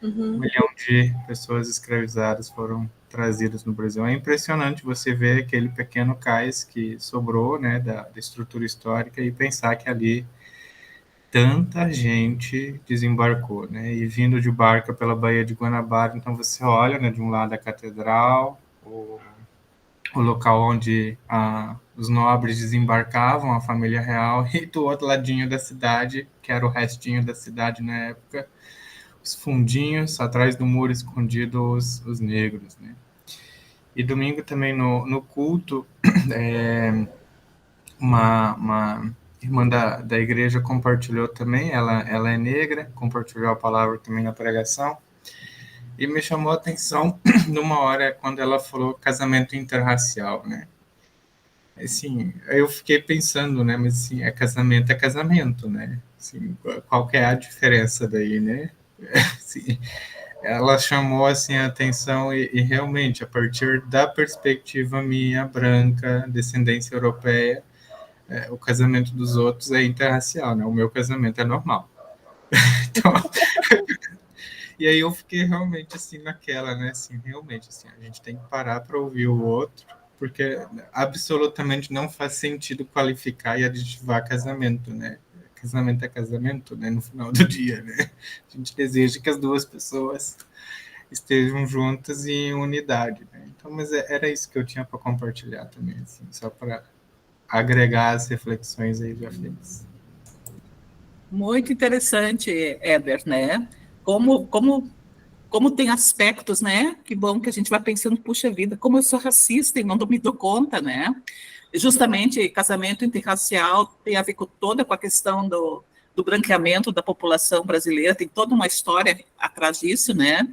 S7: 1 milhão de pessoas escravizadas foram trazidas no Brasil. É impressionante você ver aquele pequeno cais que sobrou, né, da estrutura histórica e pensar que ali tanta gente desembarcou, né? E vindo de barca pela Baía de Guanabara, então você olha, né, de um lado a catedral, o local onde os nobres desembarcavam, a família real, e do outro ladinho da cidade, que era o restinho da cidade na época, os fundinhos, atrás do muro escondido, os negros, né? E domingo também no culto, uma irmã da igreja compartilhou também, ela é negra, compartilhou a palavra também na pregação, e me chamou a atenção numa hora quando ela falou casamento interracial, né? Assim, eu fiquei pensando, né? Mas assim, é casamento, né? Assim, qual que é a diferença daí, né? Assim, ela chamou assim a atenção e realmente, a partir da perspectiva minha, branca, descendência europeia, o casamento dos outros é interracial, né? O meu casamento é normal. Então, e aí eu fiquei realmente assim naquela, né? Assim, realmente, assim, a gente tem que parar para ouvir o outro, porque absolutamente não faz sentido qualificar e adjetivar casamento, né? Casamento, né? No final do dia, né? A gente deseja que as duas pessoas estejam juntas e em unidade, né? Então, mas era isso que eu tinha para compartilhar também, assim, só para agregar as reflexões aí já feitas.
S1: Muito interessante, Éder, né? Como tem aspectos, né? Que bom que a gente vai pensando, puxa vida, como eu sou racista e não me dou conta, né? Justamente, casamento interracial tem a ver com a questão do branqueamento da população brasileira, tem toda uma história atrás disso, né?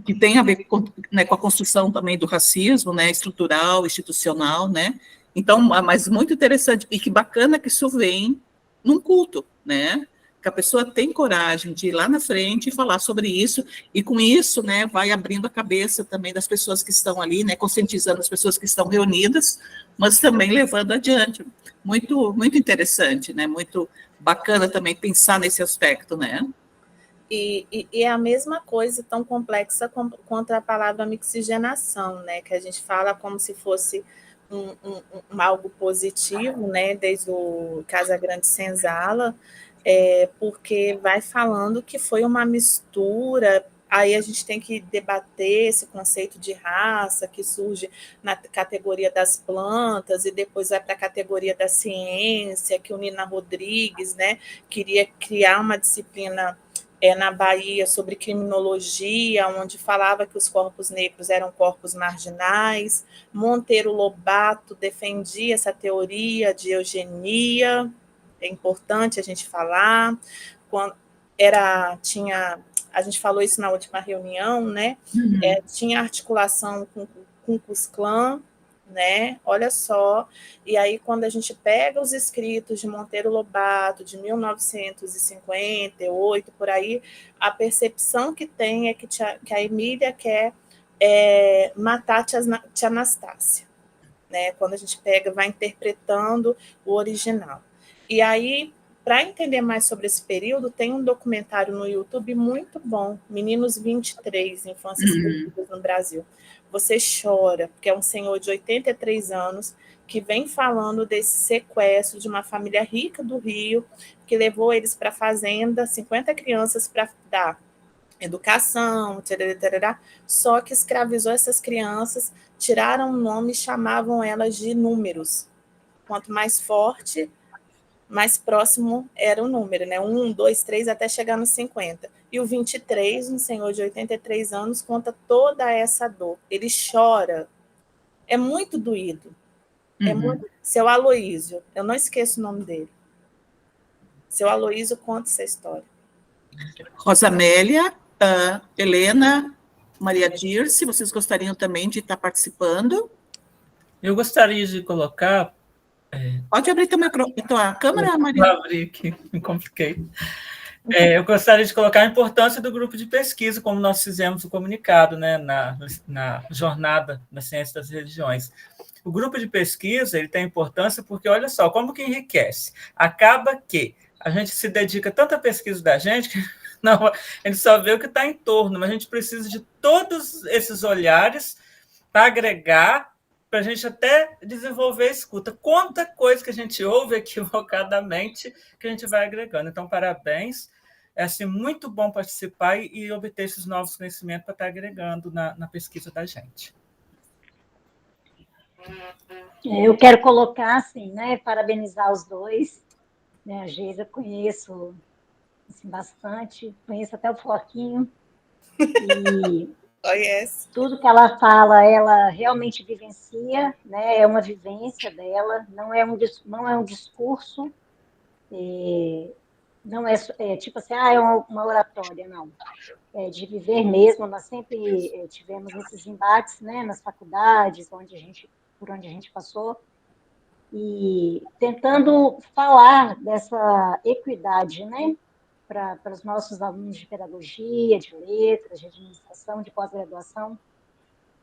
S1: Que tem a ver né, com a construção também do racismo, né? Estrutural, institucional, né? Então, mas muito interessante, e que bacana que isso vem num culto, né? Que a pessoa tem coragem de ir lá na frente e falar sobre isso, e com isso, né, vai abrindo a cabeça também das pessoas que estão ali, né, conscientizando as pessoas que estão reunidas, mas também levando adiante. Muito, muito interessante, né? Muito bacana também pensar nesse aspecto, né?
S2: E é a mesma coisa tão complexa quanto a palavra mixigenação, né? Que a gente fala como se fosse algo positivo, né? Desde o Casa Grande Senzala, porque vai falando que foi uma mistura. Aí a gente tem que debater esse conceito de raça que surge na categoria das plantas e depois vai para a categoria da ciência, que o Nina Rodrigues, né, queria criar uma disciplina na Bahia sobre criminologia, onde falava que os corpos negros eram corpos marginais. Monteiro Lobato defendia essa teoria de eugenia, é importante a gente falar. A gente falou isso na última reunião, né? Tinha articulação com o Ku Klux Klan, né? Olha só. E aí, quando a gente pega os escritos de Monteiro Lobato, de 1958, por aí, a percepção que tem é que a Emília quer matar a tia Anastácia, né? Quando a gente vai interpretando o original. E aí, para entender mais sobre esse período, tem um documentário no YouTube muito bom, Meninos 23, Infâncias Perdidas no Brasil. Você chora, porque é um senhor de 83 anos que vem falando desse sequestro de uma família rica do Rio, que levou eles para a fazenda, 50 crianças para dar educação, só que escravizou essas crianças, tiraram o nome e chamavam elas de números. Quanto mais forte, mais próximo era o número, né? 1, 2, 3, até chegar nos 50. E o 23, um senhor de 83 anos, conta toda essa dor. Ele chora. É muito doído. Seu Aloísio, eu não esqueço o nome dele. Seu Aloísio conta essa história.
S1: Rosamélia, Helena, Maria Dirce, vocês gostariam também de estar participando?
S8: Eu gostaria de colocar...
S1: Pode abrir tua câmera, Maria?
S8: Vou abrir aqui, me compliquei. Eu gostaria de colocar a importância do grupo de pesquisa, como nós fizemos o comunicado, né, na jornada da ciência das religiões. O grupo de pesquisa ele tem importância porque, olha só, como que enriquece? Acaba que a gente se dedica tanto à pesquisa da gente que não, a gente só vê o que está em torno, mas a gente precisa de todos esses olhares para agregar, para a gente até desenvolver a escuta. Quanta coisa que a gente ouve equivocadamente que a gente vai agregando. Então, parabéns. É assim, muito bom participar e obter esses novos conhecimentos para estar agregando na pesquisa da gente.
S9: Eu quero colocar, assim, né, parabenizar os dois. Né, a Geisa conheço assim, bastante, conheço até o Floquinho. E tudo que ela fala, ela realmente vivencia, né, é uma vivência dela, não é um discurso, não é tipo assim, é uma oratória, não. É de viver mesmo, nós sempre tivemos esses embates, né, nas faculdades, por onde a gente passou, e tentando falar dessa equidade, né, para os nossos alunos de pedagogia, de letras, de administração, de pós-graduação.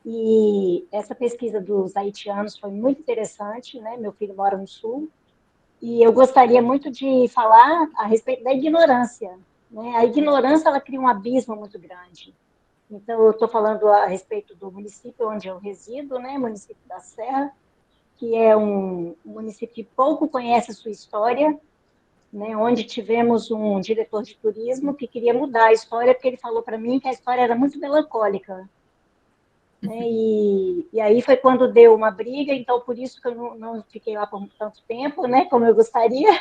S9: E essa pesquisa dos haitianos foi muito interessante, né, meu filho mora no Sul, e eu gostaria muito de falar a respeito da ignorância, né, a ignorância, ela cria um abismo muito grande. Então, eu estou falando a respeito do município onde eu resido, né, município da Serra, que é um município que pouco conhece a sua história, né, onde tivemos um diretor de turismo que queria mudar a história, porque ele falou para mim que a história era muito melancólica. Né, e aí foi quando deu uma briga, então por isso que eu não fiquei lá por tanto tempo, né, como eu gostaria.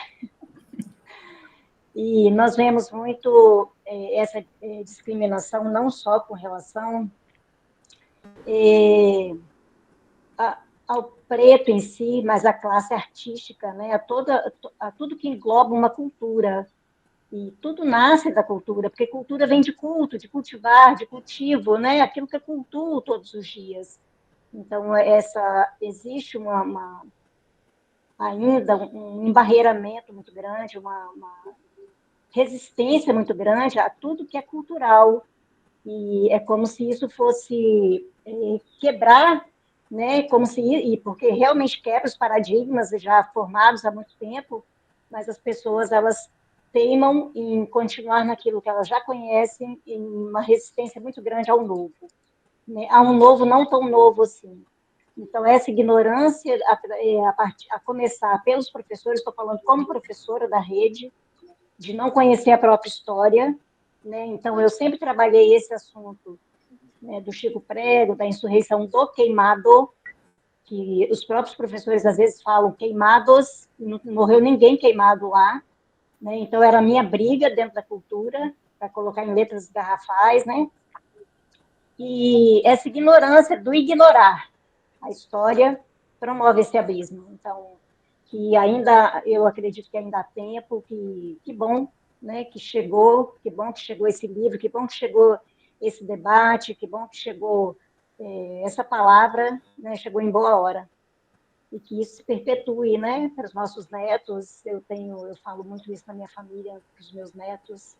S9: E nós vemos muito essa discriminação, não só com relação ao preto em si, mas a classe artística, né, a tudo que engloba uma cultura. E tudo nasce da cultura, porque cultura vem de culto, de cultivar, de cultivo, né, aquilo que eu cultuo todos os dias. Então, existe ainda um embarreiramento muito grande, uma resistência muito grande a tudo que é cultural. E é como se isso fosse quebrar, né? Porque realmente quebra os paradigmas já formados há muito tempo, mas as pessoas elas teimam em continuar naquilo que elas já conhecem, em uma resistência muito grande ao novo, né? A um novo não tão novo assim. Então, essa ignorância, a começar pelos professores, estou falando como professora da rede, de não conhecer a própria história, né? Então, eu sempre trabalhei esse assunto, né, do Chico Prego, da insurreição do queimado, que os próprios professores às vezes falam queimados, não morreu ninguém queimado lá, né? Então, era a minha briga dentro da cultura, para colocar em letras garrafais, né? E essa ignorância do ignorar a história promove esse abismo. Então, eu acredito que ainda há tempo, que bom, né, que bom que chegou esse livro, que bom que chegou esse debate, que bom que chegou essa palavra, né, chegou em boa hora. E que isso se perpetue, né, para os nossos netos. Eu falo muito isso na minha família, para os meus netos,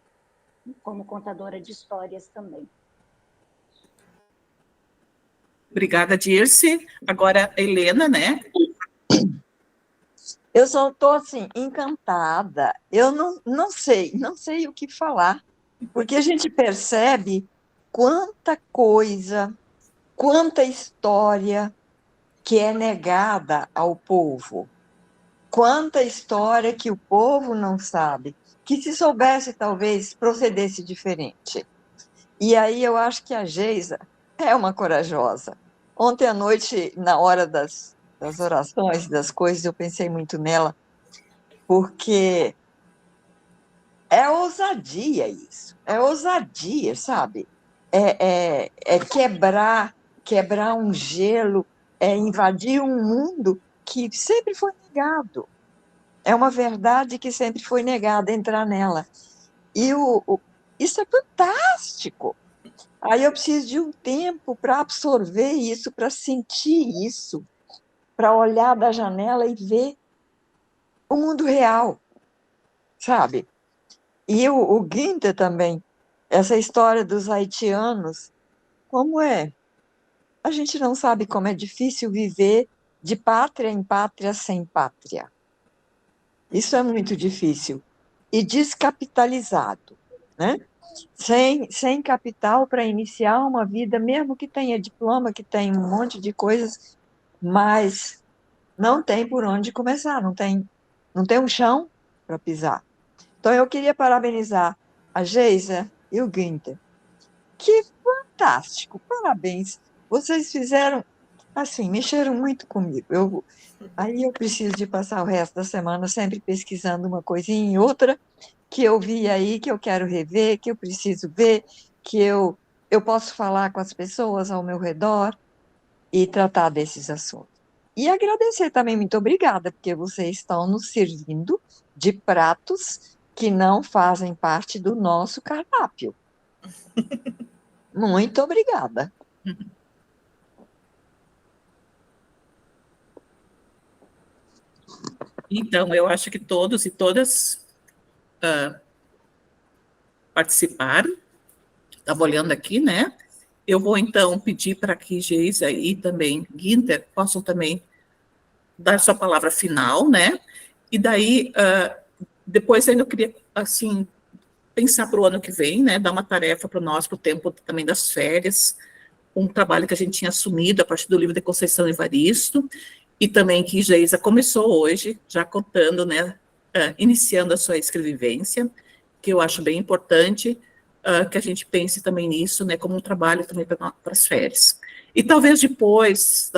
S9: como contadora de histórias também.
S1: Obrigada, Dirce. Agora, a Helena, né?
S10: Eu só estou, assim, encantada. Eu não sei o que falar, porque a gente percebe quanta coisa, quanta história que é negada ao povo, quanta história que o povo não sabe, que se soubesse, talvez, procedesse diferente. E aí eu acho que a Geisa é uma corajosa. Ontem à noite, na hora das orações, das coisas, eu pensei muito nela, porque é ousadia isso, é ousadia, sabe? É quebrar um gelo, é invadir um mundo que sempre foi negado. É uma verdade que sempre foi negada, entrar nela. E isso é fantástico. Aí eu preciso de um tempo para absorver isso, para sentir isso, para olhar da janela e ver o mundo real, sabe? E o Guinter também, essa história dos haitianos, como é? A gente não sabe como é difícil viver de pátria em pátria sem pátria. Isso é muito difícil. E descapitalizado, né? Sem capital para iniciar uma vida, mesmo que tenha diploma, que tenha um monte de coisas, mas não tem por onde começar, não tem um chão para pisar. Então, eu queria parabenizar a Geisa e o Günther. Que fantástico, parabéns. Vocês fizeram, assim, mexeram muito comigo. Aí eu preciso de passar o resto da semana sempre pesquisando uma coisinha e outra, que eu vi aí, que eu quero rever, que eu preciso ver, que eu posso falar com as pessoas ao meu redor e tratar desses assuntos. E agradecer também, muito obrigada, porque vocês estão nos servindo de pratos que não fazem parte do nosso cardápio. Muito obrigada.
S1: Então, eu acho que todos e todas participaram. Estava olhando aqui, né? Eu vou, então, pedir para que Geisa e também Günther possam também dar sua palavra final, né? E daí, depois ainda eu queria, assim, pensar para o ano que vem, né? Dar uma tarefa para nós, para o tempo também das férias, um trabalho que a gente tinha assumido a partir do livro de Conceição Evaristo, e também que Geisa começou hoje, já contando, né? Iniciando a sua escrevivência, que eu acho bem importante, que a gente pense também nisso, né, como um trabalho também para as férias. E talvez depois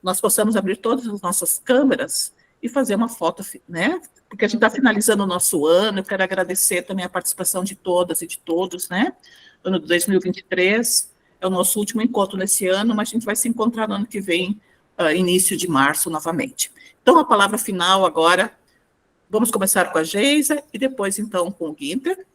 S1: nós possamos abrir todas as nossas câmeras e fazer uma foto, né, porque a gente está finalizando o nosso ano. Eu quero agradecer também a participação de todas e de todos, né, ano de 2023 é o nosso último encontro nesse ano, mas a gente vai se encontrar no ano que vem, início de março, novamente. Então, a palavra final agora, vamos começar com a Geisa e depois, então, com o Günther.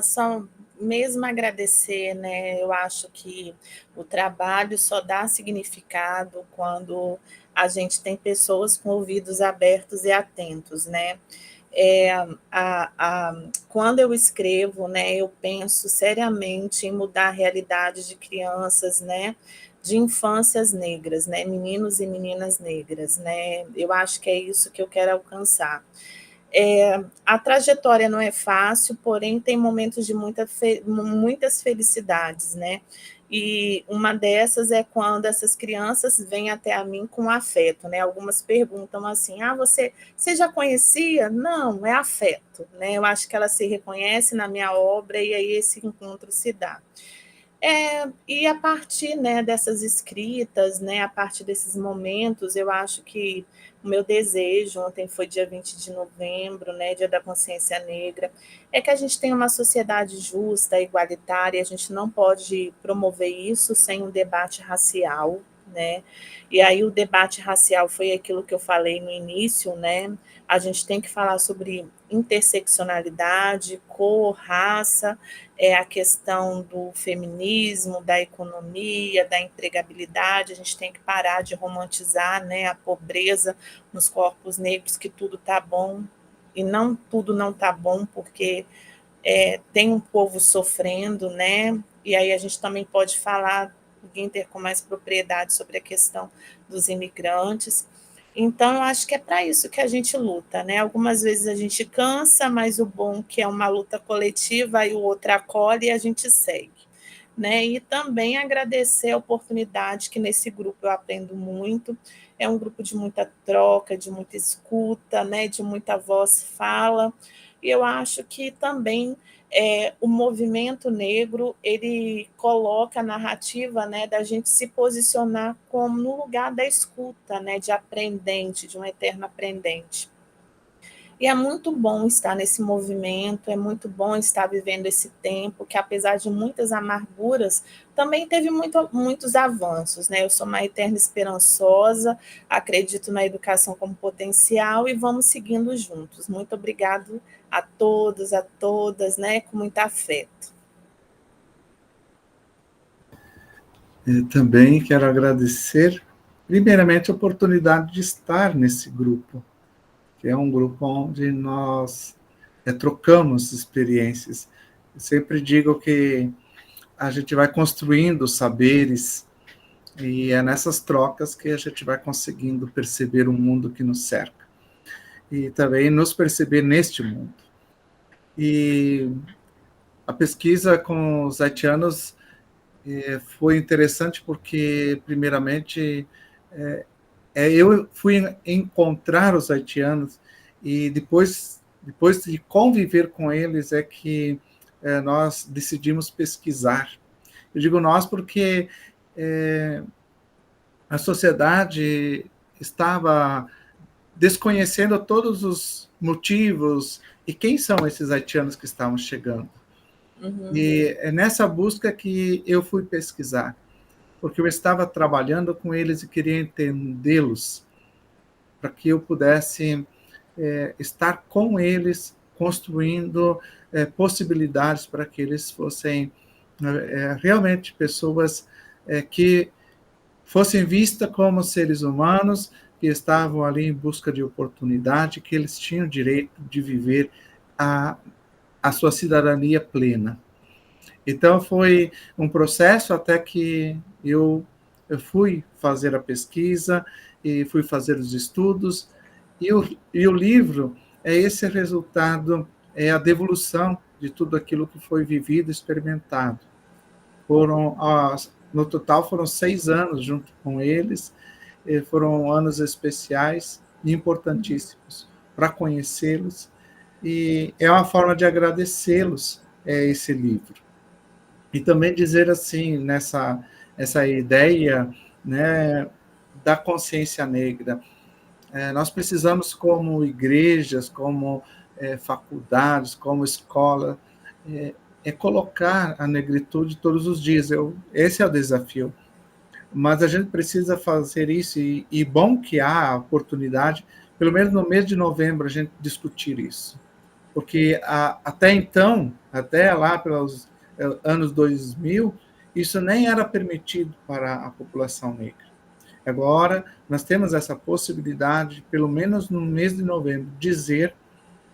S2: Só mesmo agradecer, né? Eu acho que o trabalho só dá significado quando a gente tem pessoas com ouvidos abertos e atentos, né? Quando eu escrevo, né, eu penso seriamente em mudar a realidade de crianças, né, de infâncias negras, né, meninos e meninas negras, né? Eu acho que é isso que eu quero alcançar. A trajetória não é fácil, porém tem momentos de muitas felicidades, né? E uma dessas é quando essas crianças vêm até a mim com afeto, né? Algumas perguntam assim: você já conhecia? Não, é afeto, né? Eu acho que ela se reconhece na minha obra e aí esse encontro se dá. E a partir, né, dessas escritas, né, a partir desses momentos, eu acho que o meu desejo, ontem foi dia 20 de novembro, né, Dia da Consciência Negra, é que a gente tenha uma sociedade justa, igualitária. A gente não pode promover isso sem um debate racial, né? E aí o debate racial foi aquilo que eu falei no início, né? A gente tem que falar sobre interseccionalidade, cor, raça, a questão do feminismo, da economia, da empregabilidade. A gente tem que parar de romantizar, né, a pobreza nos corpos negros, que tudo está bom, e não tudo não está bom, porque tem um povo sofrendo, né? E aí a gente também pode falar, o Günther, com mais propriedade sobre a questão dos imigrantes. Então, eu acho que é para isso que a gente luta, né? Algumas vezes a gente cansa, mas o bom é que é uma luta coletiva, aí o outro acolhe e a gente segue, né? E também agradecer a oportunidade, que nesse grupo eu aprendo muito. É um grupo de muita troca, de muita escuta, né? De muita voz fala. E eu acho que também o movimento negro, ele coloca a narrativa, né, da gente se posicionar como no lugar da escuta, né, de aprendente, de um eterno aprendente. E é muito bom estar nesse movimento, é muito bom estar vivendo esse tempo, que apesar de muitas amarguras, também teve muitos avanços, né? Eu sou uma eterna esperançosa, acredito na educação como potencial e vamos seguindo juntos. Muito obrigado a todos, a todas, né? Com muito afeto.
S3: Eu também quero agradecer, primeiramente, a oportunidade de estar nesse grupo, que é um grupo onde nós trocamos experiências. Eu sempre digo que a gente vai construindo saberes E é nessas trocas que a gente vai conseguindo perceber o mundo que nos cerca. E também nos perceber neste mundo. E a pesquisa com os haitianos foi interessante porque, primeiramente, eu fui encontrar os haitianos e depois de conviver com eles é que nós decidimos pesquisar. Eu digo nós porque a sociedade estava desconhecendo todos os motivos e quem são esses haitianos que estavam chegando. Uhum. E é nessa busca que eu fui pesquisar, porque eu estava trabalhando com eles e queria entendê-los, para que eu pudesse estar com eles, construindo possibilidades para que eles fossem realmente pessoas que fossem vistas como seres humanos, que estavam ali em busca de oportunidade, que eles tinham o direito de viver a sua cidadania plena. Então, foi um processo até que eu fui fazer a pesquisa e fui fazer os estudos, e o livro é esse resultado, é a devolução de tudo aquilo que foi vivido, experimentado. No total, foram 6 anos junto com eles, foram anos especiais e importantíssimos para conhecê-los, e é uma forma de agradecê-los esse livro. E também dizer assim, essa ideia, né, da consciência negra, nós precisamos, como igrejas, como faculdades, como escola, colocar a negritude todos os dias. Esse é o desafio. Mas a gente precisa fazer isso, e bom que há a oportunidade, pelo menos no mês de novembro, a gente discutir isso. Porque até então, até lá pelos anos 2000, isso nem era permitido para a população negra. Agora, nós temos essa possibilidade, pelo menos no mês de novembro, dizer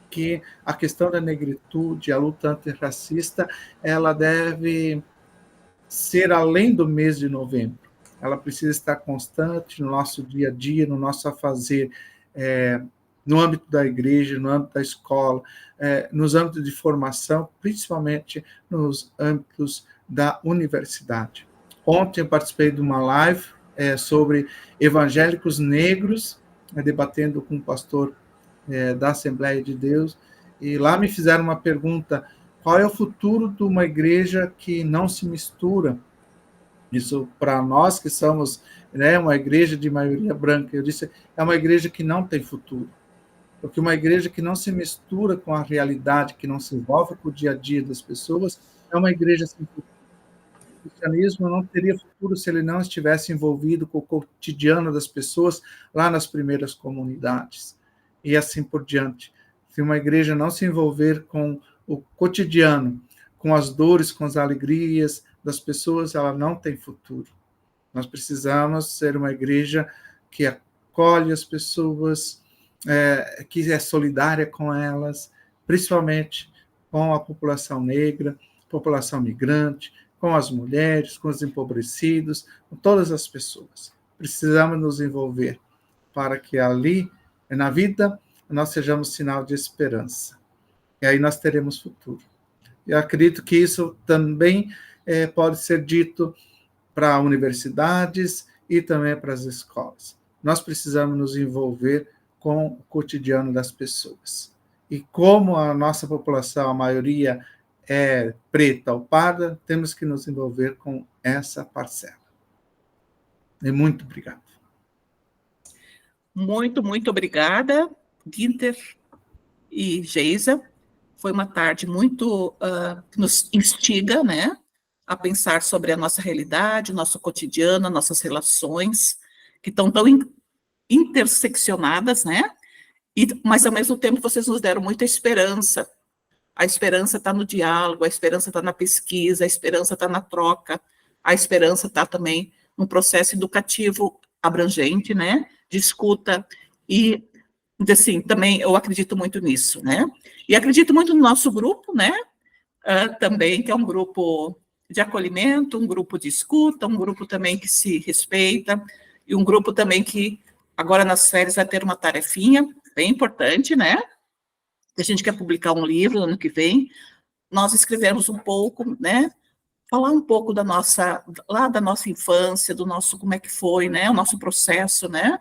S3: que a questão da negritude, a luta antirracista, ela deve ser além do mês de novembro. Ela precisa estar constante no nosso dia a dia, no nosso afazer, no âmbito da igreja, no âmbito da escola, nos âmbitos de formação, principalmente nos âmbitos da universidade. Ontem eu participei de uma live sobre evangélicos negros, debatendo com o pastor da Assembleia de Deus, e lá me fizeram uma pergunta: qual é o futuro de uma igreja que não se mistura? Isso, para nós que somos uma igreja de maioria branca, eu disse, é uma igreja que não tem futuro. Porque uma igreja que não se mistura com a realidade, que não se envolve com o dia a dia das pessoas, é uma igreja sem futuro. O cristianismo não teria futuro se ele não estivesse envolvido com o cotidiano das pessoas lá nas primeiras comunidades. E assim por diante. Se uma igreja não se envolver com o cotidiano, com as dores, com as alegrias das pessoas, ela não tem futuro. Nós precisamos ser uma igreja que acolhe as pessoas, que é solidária com elas, principalmente com a população negra, população migrante, com as mulheres, com os empobrecidos, com todas as pessoas. Precisamos nos envolver para que ali, na vida, nós sejamos sinal de esperança. E aí nós teremos futuro. Eu acredito que isso também pode ser dito para universidades e também para as escolas. Nós precisamos nos envolver com o cotidiano das pessoas. E como a nossa população, a maioria é preta ou parda, temos que nos envolver com essa parcela. E muito obrigado.
S1: Muito, muito obrigada, Guinter e Geisa. Foi uma tarde muito que nos instiga, né, a pensar sobre a nossa realidade, o nosso cotidiano, nossas relações, que estão tão interseccionadas, né? Mas, ao mesmo tempo, vocês nos deram muita esperança. A esperança está no diálogo, a esperança está na pesquisa, a esperança está na troca, a esperança está também num processo educativo abrangente, né? De escuta. E, assim, também eu acredito muito nisso, né? E acredito muito no nosso grupo, né? Também, que é um grupo de acolhimento, um grupo de escuta, um grupo também que se respeita, e um grupo também que, agora nas férias, vai ter uma tarefinha bem importante, né? A gente quer publicar um livro no ano que vem, nós escrevemos um pouco, né? Falar um pouco da nossa infância, do nosso, como é que foi, né? O nosso processo, né?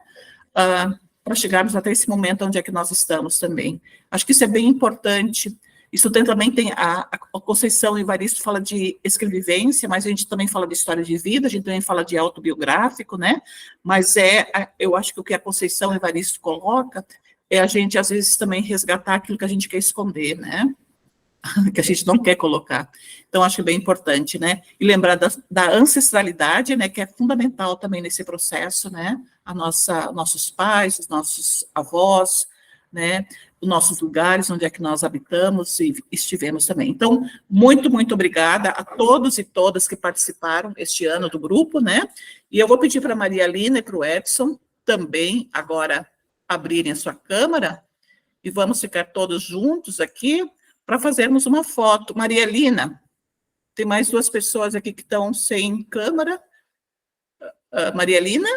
S1: Para chegarmos até esse momento onde é que nós estamos também. Acho que isso é bem importante. Isso também tem, a Conceição Evaristo fala de escrevivência, mas a gente também fala de história de vida, a gente também fala de autobiográfico, né? Mas eu acho que o que a Conceição Evaristo coloca é a gente, às vezes, também resgatar aquilo que a gente quer esconder, né? Que a gente não quer colocar. Então, acho bem importante, né? E lembrar da ancestralidade, né? Que é fundamental também nesse processo, né? Nossos pais, os nossos avós, né? Os nossos lugares, onde é que nós habitamos e estivemos também. Então, muito, muito obrigada a todos e todas que participaram este ano do grupo, né? E eu vou pedir para a Maria Lina e para o Edson também agora abrirem a sua câmera e vamos ficar todos juntos aqui para fazermos uma foto. Maria Lina, tem mais 2 pessoas aqui que estão sem câmera. Maria Lina,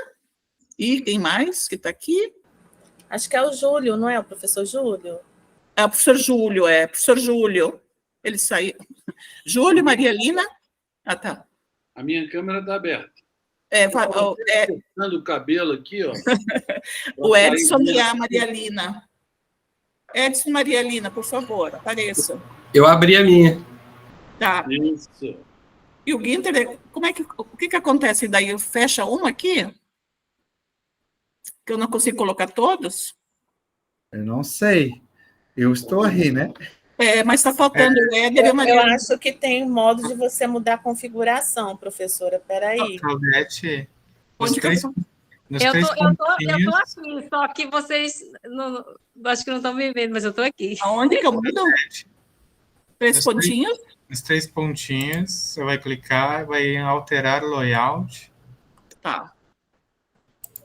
S1: e quem mais que está aqui?
S2: Acho que é o Júlio, não é o professor Júlio?
S1: É o professor Júlio, professor Júlio. Ele saiu. Júlio, Maria Lina. Ah, tá.
S4: A minha câmera está aberta.
S1: Cortando
S4: o cabelo aqui, ó.
S1: O Edson e a Maria Lina. Edson e Maria Lina, por favor, apareçam.
S6: Eu abri a minha.
S1: Tá.
S4: Isso.
S1: E o Guinter, o que acontece daí? Fecha uma aqui? Que eu não consigo colocar todos?
S3: Eu não sei. Eu estou aí, né?
S1: Mas está faltando o Éder e a Maria
S2: Eu
S1: Lina.
S2: acho que tem modo de você mudar a configuração, professora. Peraí.
S7: Claudete,
S1: Onde que eu
S5: tô aqui, só que vocês acho que não estão me vendo, mas eu estou aqui.
S1: Aonde que eu mudo? 3 pontinhos?
S7: Nos 3 pontinhos, você vai clicar, vai alterar o layout.
S1: Tá.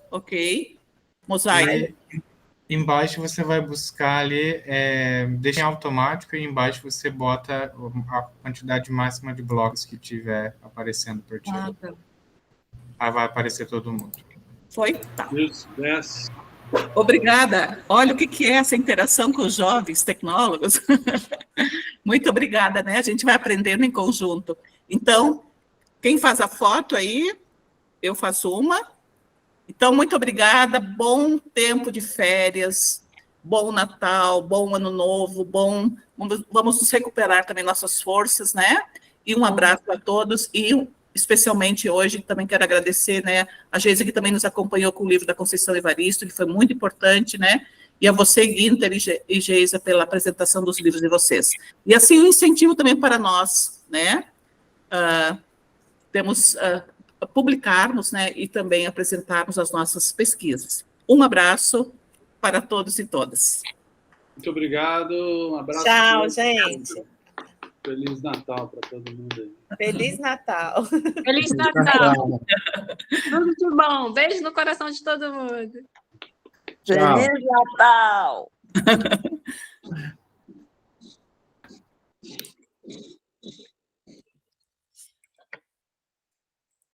S1: Ok. Mosaico.
S7: E embaixo você vai buscar ali, deixa em automático, e embaixo você bota a quantidade máxima de blocos que tiver aparecendo por ti.
S1: Tá.
S7: Aí vai aparecer todo mundo.
S1: Foi? Tá.
S4: Isso,
S1: Obrigada. Olha o que é essa interação com os jovens tecnólogos. Muito obrigada, né? A gente vai aprendendo em conjunto. Então, quem faz a foto aí, eu faço uma. Então, muito obrigada. Bom tempo de férias, bom Natal, bom Ano Novo, vamos nos recuperar também nossas forças, né? E um abraço a todos e especialmente hoje, também quero agradecer, né, a Geisa, que também nos acompanhou com o livro da Conceição Evaristo, que foi muito importante, né, e a você, Guinter e Geisa, pela apresentação dos livros de vocês. E assim, um incentivo também para nós, né, publicarmos, né, e também apresentarmos as nossas pesquisas. Um abraço para todos e todas.
S4: Muito obrigado, um abraço.
S2: Tchau, gente.
S4: Feliz Natal para todo mundo aí.
S2: Feliz Natal.
S5: Feliz Natal. Tudo de bom. Beijo no coração de todo mundo.
S10: Feliz Natal.